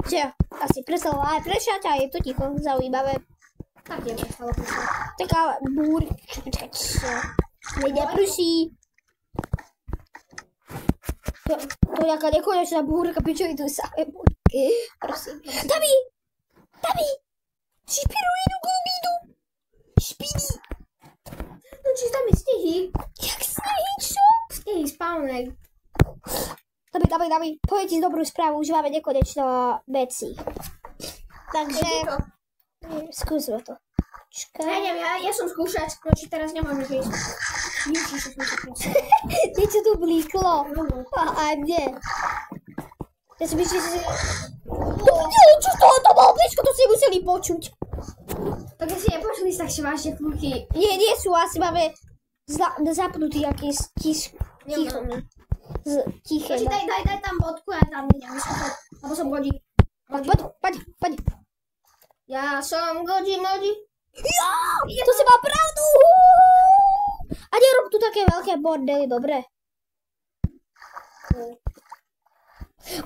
Speaker 1: Čo? Asi presalo, ale prešať a je to ticho, zaujímavé.
Speaker 2: Tak je prestalo písať.
Speaker 1: Taká búrka. Počkaj, čo? Neprší. To je jaká nekonečná búrka, prečo idú samé búrky? Prosím. Tabi! Špirulínu glubínu! Špini!
Speaker 2: No či tam je snehy?
Speaker 1: Jak snehy, čo?
Speaker 2: Snehy spávnej.
Speaker 1: Dabi, poviem ti dobrú správu, už máme nekonečno veci. Takže... Skúsme to.
Speaker 2: Ja neviem, ja som skúšať, či teraz nemôžem ísť. Ježiš, som sa prečo.
Speaker 1: Niečo tu blíklo. A mne. Ja som myslel, že si... Čo to bolo blízko, to si museli počuť.
Speaker 2: Tak si nepočuli tak si vážne kluky.
Speaker 1: Nie sú, asi máme zapnutý aký ticho. Tiché.
Speaker 2: Daj tam bodku, ja tam idem. Lebo som Godí.
Speaker 1: Poď.
Speaker 2: Ja som Godí.
Speaker 1: To si má pravdu. A nerob tu také veľké bordely, dobre?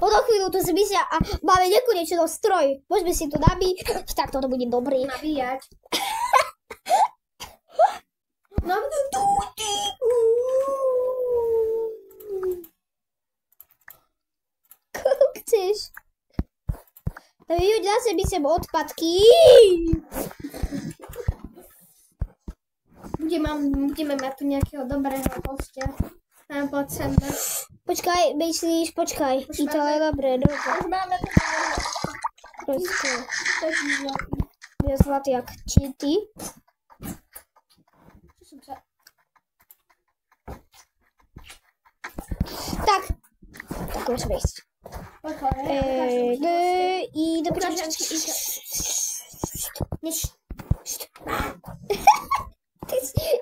Speaker 1: O to chvíľu tu si myslia a máme nekonečno stroj. Môžeme si to nabíjať. Tak toto bude dobrý.
Speaker 2: Nabíjať. No,
Speaker 1: Tuti. Koľko chceš? To vyhoď zase by sem odpadky.
Speaker 2: Budeme mať tu nejakého dobrého hostia. Tam pod sebe.
Speaker 1: Počkaj. I to je dobré.
Speaker 2: Už máme to.
Speaker 1: Proste. Je zlatý jak čity. Tak môžeme ísť. I do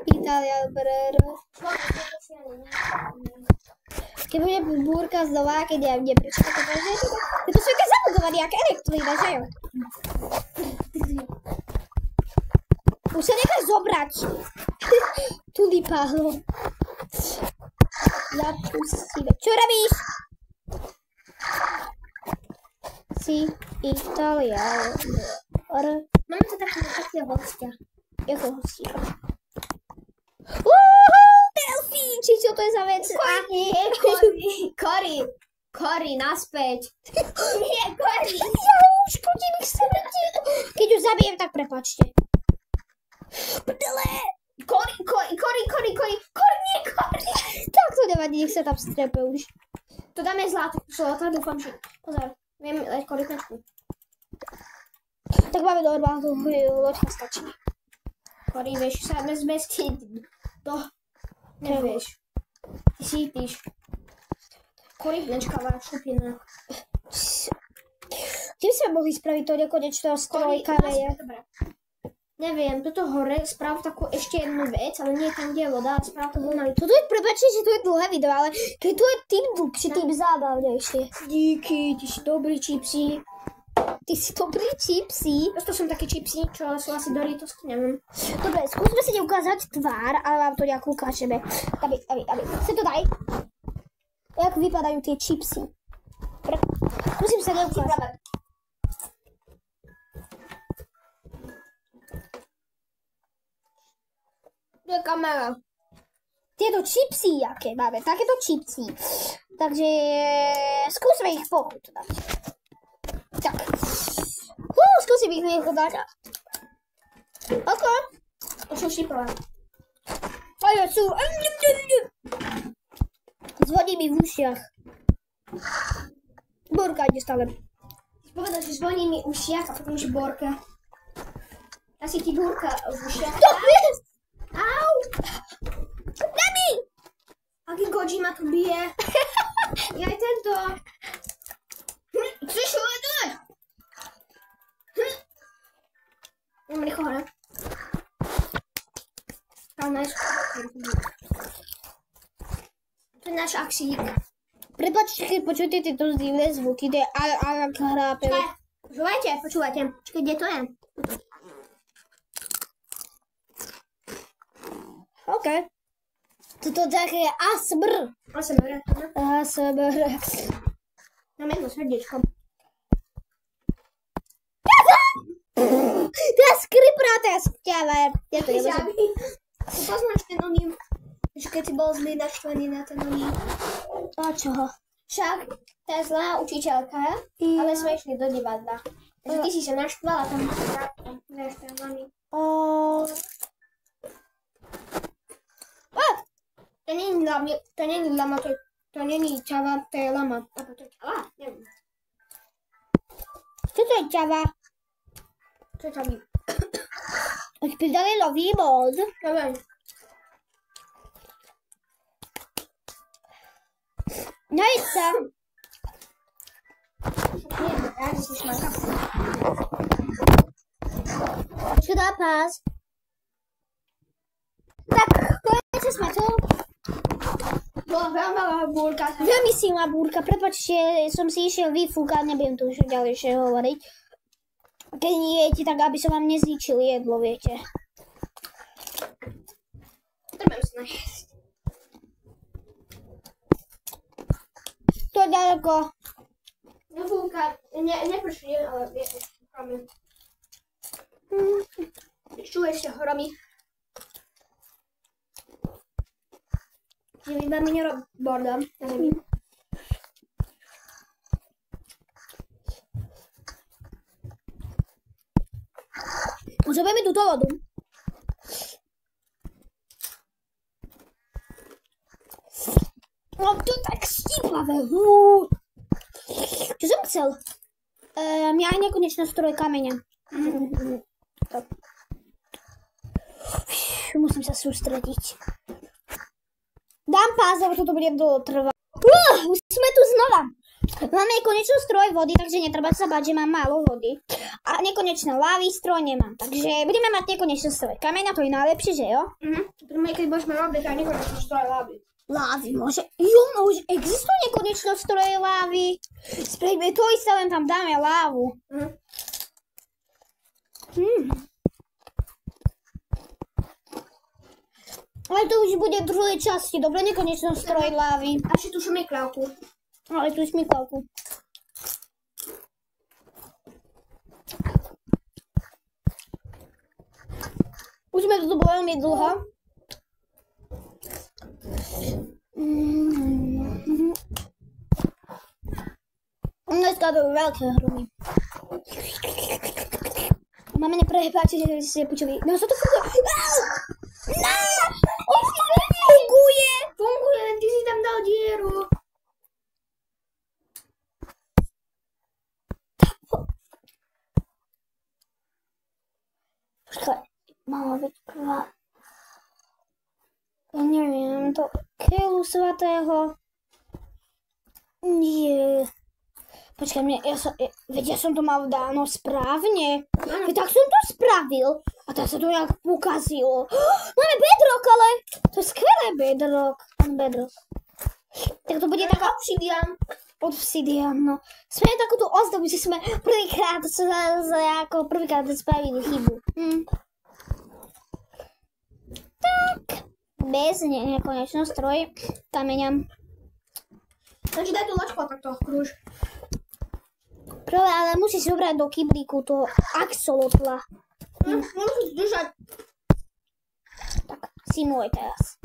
Speaker 1: Itália, brero. Keď bude búrka znova, keď ja neviem prečo to povedať, je to všetko zabudované, jak elektrina, že jo? Už sa nechaj zobrať. Tudy páhlo. Zapustíme. Čo robíš? Si Itália.
Speaker 2: Máme tu takého hostia.
Speaker 1: Jakého hostia? Delfín! Či čo to je za vec?
Speaker 2: Cory, naspäť. Nie, Cory.
Speaker 1: Ja už chodím ich srdce. Keď už zabijem, tak prepáčte. Prdele!
Speaker 2: Kori, nie.
Speaker 1: Tak to nevadí, nech sa tam strepe už.
Speaker 2: To dáme zlata, dúfam, že... Pozor, viem dať korytnačku.
Speaker 1: Tak máme do odváhu, loďka stačí.
Speaker 2: Kori, vieš sa zmestiť do... Nevieš. Ty sítiš. Korytnačka šupina.
Speaker 1: Tým sme mohli spraviť to nekonečného strojkameja.
Speaker 2: Dobre. Neviem, toto hore sprav takú ešte jednu vec, ale nie tam, kde je voda, sprav to voľnali.
Speaker 1: Toto je, prepáčte, že tu je dlhé video, ale keď tu je tým dlhšie, tým zábavnejšie. Díky, ty si dobrý čipsy. Ty si dobrý čipsy.
Speaker 2: To som také čipsy, čo ale sú asi Doritos, neviem.
Speaker 1: Dobre, skúsme si ukázať tvár, ale vám to nejak ukážeme. David, si to daj. Jak vypadajú tie čipsy. Musím sa neukázať.
Speaker 2: To je kamera.
Speaker 1: Tieto čipsy, aké máme, takéto čipsy. Takže skúsme ich pochutnať. Tak. Skúsim ich vychutnať. OK.
Speaker 2: To sú šipové.
Speaker 1: Ale sú... Zvoní mi v ušiach. Borka ide stále.
Speaker 2: Povedal, že zvoní mi v ušiach a potom už borka. Asi ti borka v ušiach.
Speaker 1: Stop this!
Speaker 2: Au!
Speaker 1: Nami!
Speaker 2: Aký Kojima tu bije? Jaj tento. Chceš ho vedať? Mám rýchlo hore. Tam náš. To je náš aksík.
Speaker 1: Prepáčte, keď počujete tieto divné zvuky, to je Alan hrápe.
Speaker 2: Počúvajte. Čakaj, kde to je?
Speaker 1: OK. Toto také ASMR. ASMR.
Speaker 2: Mám jedno srdiečko.
Speaker 1: To je skripráte, skťavé. Ja to nebudem.
Speaker 2: Poznáš ten oný, že keď si bol zlý naštvaný na ten oný.
Speaker 1: A čoho?
Speaker 2: Však tá je zlá učiteľka, ale sme išli do divadla. Takže ty si sa naštvala tam. Vieš, ten oný. To není lama, to není čava, to je lama. A to je čava? Neviem.
Speaker 1: Čo to je čava?
Speaker 2: Čo je čaví?
Speaker 1: Už pridali nový mod.
Speaker 2: Neviem.
Speaker 1: Najíď sa.
Speaker 2: Ja si šmarka.
Speaker 1: Čo dá pás? Tak, konečne sme tu.
Speaker 2: Bola veľmi búrka.
Speaker 1: Veľmi silná búrka, prepáčte, som si išiel vyfúkať, nebudem tu už ďalejšie hovoriť. Keď nie jete, tak aby som vám nezničil jedlo, viete.
Speaker 2: Trebám sa najesť.
Speaker 1: To je ďaleko.
Speaker 2: Búrka, nepršli, ale vieme. Čuješ sa horomy. Že vyba mi nerob borda na zemi.
Speaker 1: Zoberieme túto vodu. No to tak štíplavé. Čo som chcel? Ja aj nekonečná stroj kameňa. Musím sa sústrediť. Dám pás, lebo toto bude dlho trvať. Už sme tu znova. Máme nekonečný stroj vody, takže netreba sa báť, že mám málo vody. A nekonečný lávy stroj nemám. Takže budeme mať nekonečný stroj kameňa, to je najlepšie, že jo?
Speaker 2: Prvne, keď budeme robiť aj nekonečný stroj lávy.
Speaker 1: Lávy môže. Jo, môže. Existuje nekonečný stroj lávy. Spravíme to isté, len tam dáme lávu. Ale to už bude v druhej časti, dobre, nekonečný stroj lávy.
Speaker 2: A ešte tu šumiklavku.
Speaker 1: Ale tu šmyklavku. Už sme tu veľmi dlho. Dneska to veľké hromy. Máme neprehepáči, že ste počuli. No, sa to funguje. No! Ja neviem, do keľu svätého. Nie. Počkaj, veď ja som to mal dávno správne. Veď tak som to spravil. A tak sa to nejak pokazilo. Máme bedrock, ale to je skvelé bedrock. Bedrock. Tak to bude taká obsidian, no. Sme takúto ozdobu, že sme prvýkrát spravili chybu. Tak, bez nekonečného stroj kameňa.
Speaker 2: Takže daj tú lačku a takto krúž.
Speaker 1: Prvé, ale musíš zobrať do kyblíku to axolotla.
Speaker 2: Musíš držať.
Speaker 1: Tak, si môj teraz.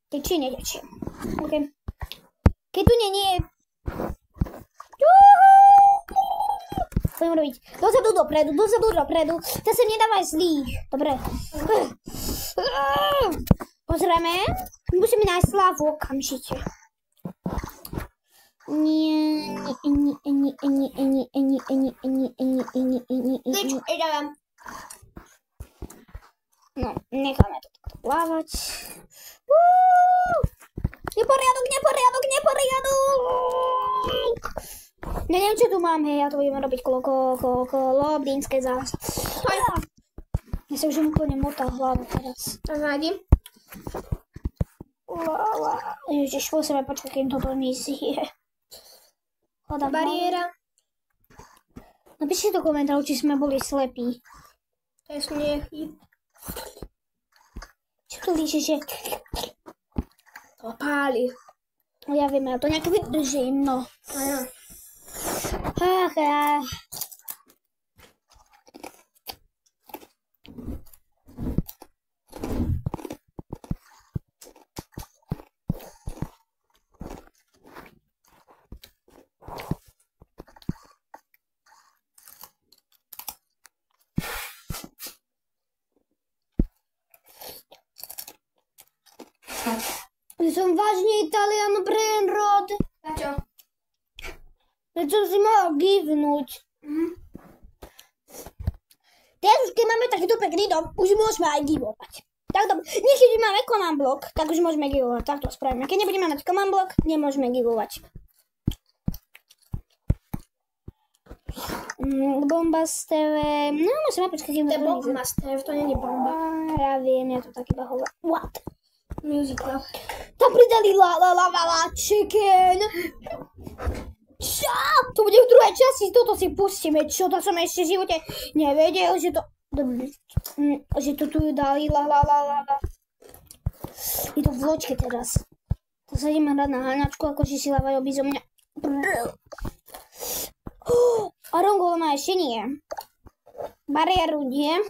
Speaker 1: Tečie, netečie. OK. Keď tu nie je... Budem robiť dozadu, dopredu. Zase nedávaj zlých. Dobre. Pozrieme. Musíme nájsť slavu okamžite. No, necháme to takto plávať. Neporiadok! Neviem, čo tu mám, hej, ja to budem robiť kolobdínske zás. Ja sa už úplne motá hlavu teraz.
Speaker 2: Tak nájdi.
Speaker 1: Ježiš, musíme počkať, kým toto misie.
Speaker 2: Bariéra.
Speaker 1: Napíšte do komentárov, či sme boli slepí.
Speaker 2: To je smiechy.
Speaker 1: Čo to líže, že...
Speaker 2: To páli.
Speaker 1: No ja viem, ja to nejak vydržím, no.
Speaker 2: Áno.
Speaker 1: Ach. Som vážne Italian brain rod.
Speaker 2: A čo?
Speaker 1: Veď som si mal givnúť. Teraz už keď máme takýto pekný dom, už môžeme aj givovať. Tak dobre, nie keď máme command block, tak už môžeme givovať. Tak to spravíme. Keď nebudeme mať command block, nemôžeme givovať. Bombastevé. No, musíme počkať, kým
Speaker 2: To je Bombmaster, to nie je bomba.
Speaker 1: Ja viem, ja to tak iba hovorím. What?
Speaker 2: Musical.
Speaker 1: Tam pridali la chicken. Čo? To bude v druhej časti, toto si pustíme. Čo, to som ešte v živote nevedel, že to... Dobre, že to tu dali la. Je to v loďke teraz. To sa ideme hrať na háňačku, akože si lávajú obizo mňa. Arongol má ešte nie. Bariéru nie.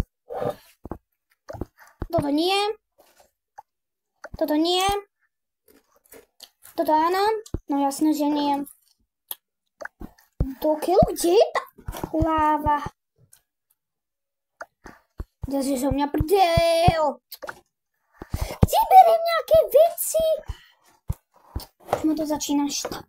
Speaker 1: Toto nie. Toto nie. Toto áno. No jasné, že nie. Dokiaľ, kde je tá láva? Zase som mňa prdel. Kde beriem nejaké veci? Už ma to začína štať.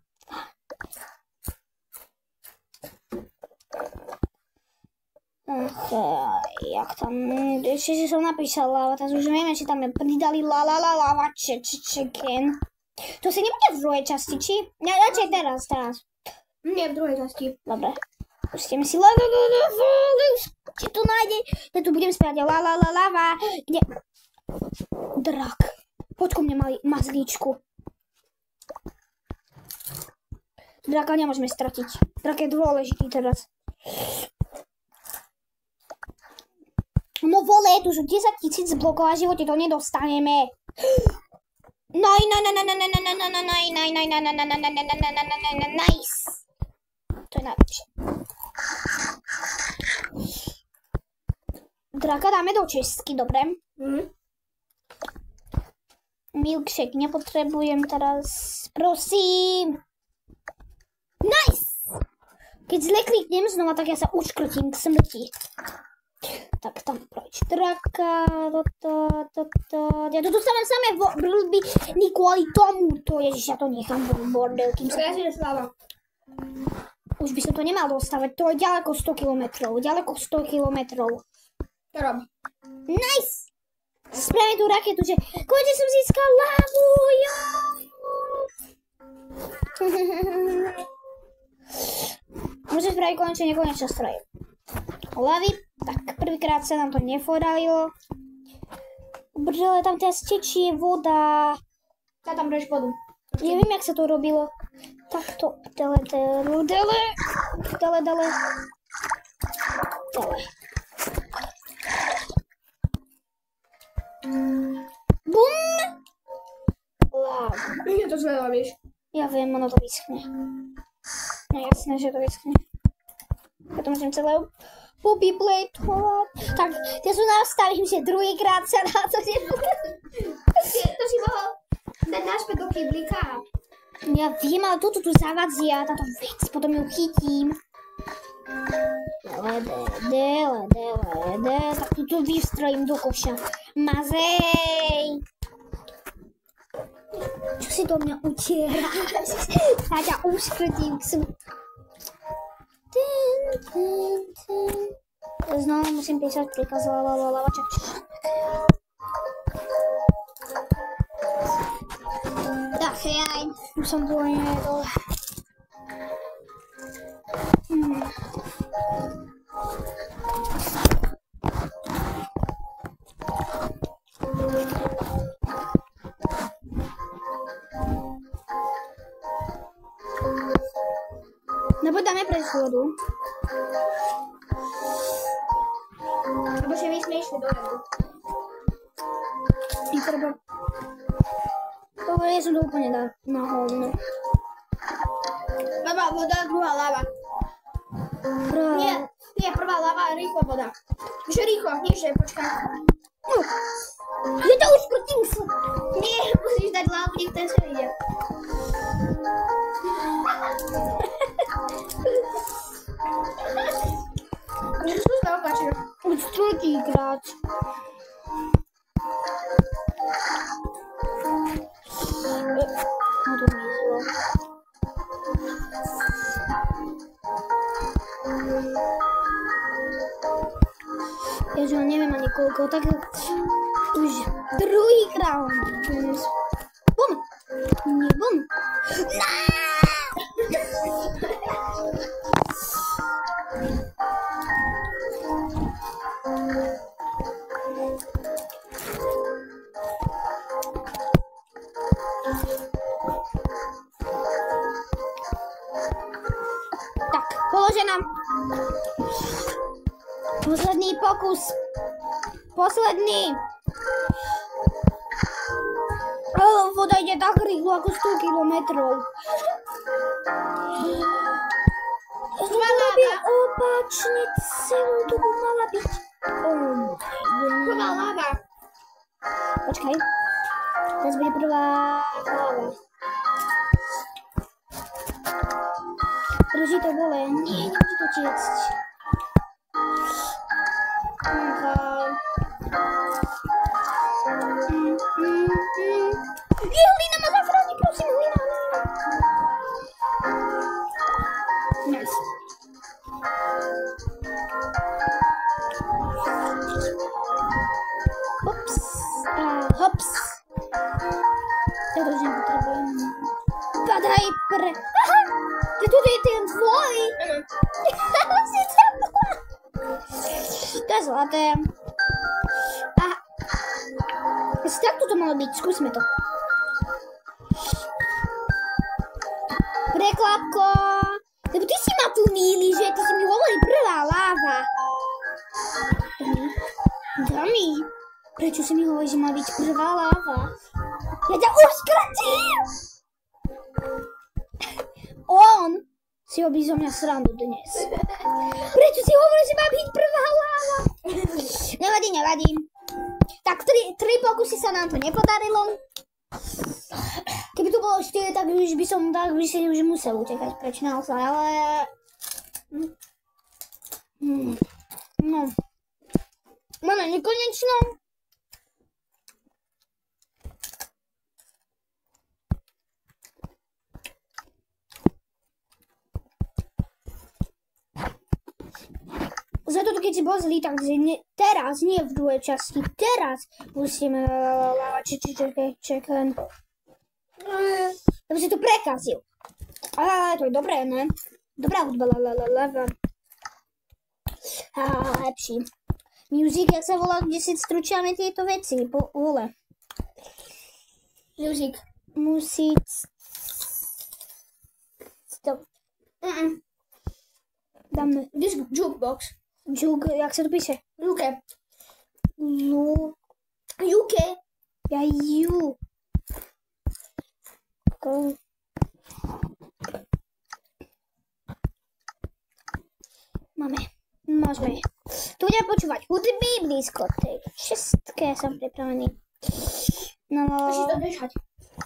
Speaker 1: Jak tam, ešte som napísala, ale teraz už vieme, či tam je pridali lava chicken. To si nebude v druhej časti, či? Ja, radšej teraz.
Speaker 2: Nie, v druhej časti.
Speaker 1: Dobre. Pustíme si či tu nájde, ja tu budem spievať lava, kde? Drak. Poď ku mne, malý mazlíčku. Draka nemôžeme stratiť. Drak je dôležitý teraz. No vole, tu sú 10 000 blokov a v živote to nedostaneme. Nice. To je najlepšie. Draka dáme do čistky, dobre? Milkshake nepotrebujem teraz. Prosím. Nice. Keď zle kliknem znova, tak ja sa uškrtím k smrti. Tak tam proč draka, toto. Ja tu dostávam samé blby kvôli tomuto. Ježiš, ja to nechám bordel.
Speaker 2: Ja si nesláva.
Speaker 1: Už by som to nemal dostávať. To je ďaleko 100 km.
Speaker 2: To rob.
Speaker 1: Nice! Spravím tú raketu, že konečne som získal lávu, jo! Musím spraviť konečne nekonečné stroje. Lavy, tak prvýkrát sa nám to nepodarilo. Brdele, tam teraz tečie voda.
Speaker 2: Ja tam breš vodu.
Speaker 1: Neviem, jak sa to robilo. Takto, dele. Bum! Wow.
Speaker 2: Ja to zle robíš.
Speaker 1: Ja viem, ono to vyschne. No jasné, že to vyschne. Ja to musím celé pobiblejtovať. Tak, ja som nastavím, že druhýkrát sa na to nebude.
Speaker 2: To si mohol dať naspäť do kyblíka.
Speaker 1: Ja viem, ale toto tu zavadzia, táto vec, potom ju chytím. Dele, tak tu vystrojím do koša. Mazej! Čo si do mňa utieráš? Ja ťa uškrtím. Znovu musím písať príkaz, čak. Tak, jaj, už som tu nejedol. Nebo dáme pred vodu.
Speaker 2: Lebo že my sme išli dole.
Speaker 1: Treba. Dobre, ja som to úplne dal na hovno.
Speaker 2: Prvá voda, druhá lava. Nie, prvá lava a rýchlo voda. Že rýchlo, nie že počkaj.
Speaker 1: Ja to už krutím sa.
Speaker 2: Nie, musíš dať lavu, nech ten sa ide. Už to sa opačil.
Speaker 1: Už tretíkrát. No to zmizlo. Ja neviem ani koľko, tak už druhýkrát. Bum! Nie, bum! Tak, položená. Posledný pokus. Posledný. Voda ide tak rýchlo ako 100 kilometrov. Robil opačne, celú dobu mala byť.
Speaker 2: Prvá lava.
Speaker 1: Počkaj. Teraz bude prvá lava. Drží to dole. Nie, nemôže to tiecť. Hlina ma zachráni, prosím, hlina. Nice. Hops. Hops. Ja to už nepotrebujem. Padaj pre... Aha! Tuto je ten tvoj. Si zabila. To je zlaté. Aha. Asi takto to malo byť, skúsme to. Prekladko. Lebo ty si ma tu mýli, že ty si mi hovorí prvá láva. Dami, prečo si mi hovorí, že má byť prvá láva? Ja ťa uškrtím! On si robí zo mňa srandu dnes. Prečo si hovorí, že má byť prvá láva? Nevadí. Tak, tri pokusy sa nám to nepodarilo. Keby to bolo 4, tak už by si už musel utekať preč naozaj, ale... No. Máme nekonečno. Za toto, keď si bol zlý, tak teraz, nie v druhej časti, teraz musíme čekať. Lebo si to prekazil. Ale to je dobré, ne? Dobrá hudba, lepší. Music, jak sa volá, kde si stručíme tieto veci, vole.
Speaker 2: Music.
Speaker 1: Musí... Stop. Dáme...
Speaker 2: Jukebox.
Speaker 1: Jak sa to píše?
Speaker 2: Juke.
Speaker 1: Juke. Ja ju. Môžeme. Tu budeme počúvať hudby diskoték. Všetké som pripravený. No,
Speaker 2: Môžeš to držať.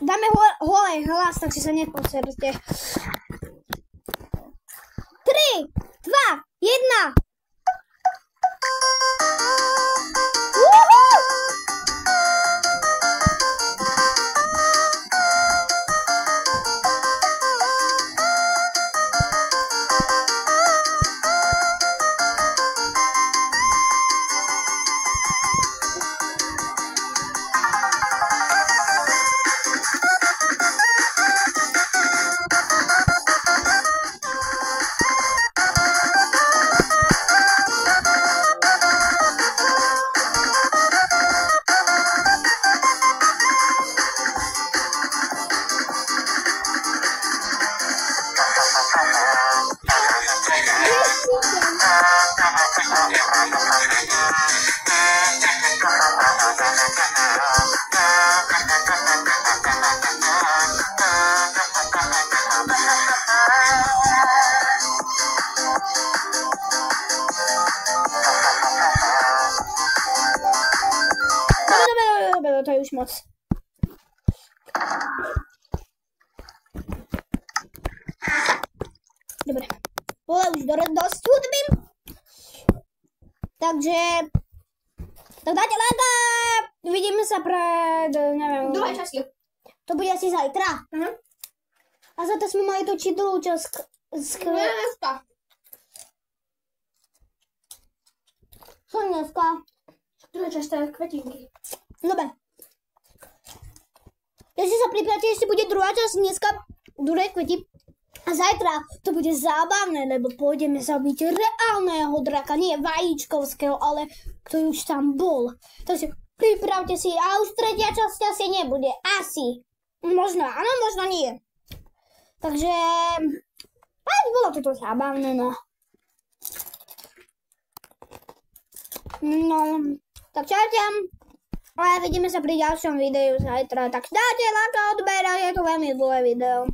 Speaker 1: dáme holej hlas, takže sa neposerte. 3, 2, 1. Dobre, to je už moc. Dobre. Bolo už dosť hudby. Takže... Tak dáte like. Vidíme sa pred... neviem...
Speaker 2: Druhej časti.
Speaker 1: To bude asi zajtra. A zajtra sme mali točiť druhú časť.
Speaker 2: Dneska.
Speaker 1: Čo dneska?
Speaker 2: Druhá časť to je kvetinky.
Speaker 1: Dobre. Ešte sa pripravte, ešte bude druhá časť dneska. Druhé kvety. A zajtra to bude zábavné, lebo pôjdeme zabiť reálneho draka. Nie vajíčkovského, ale ktorý už tam bol. Takže pripravte si. A už tretia časť asi nebude. Asi. Možno áno, možno nie. Takže... bolo to zábavné, no. No, tak čaute. A vidíme sa pri ďalšom videu zajtra. Tak dáte like a odber, je to veľmi dlhé video.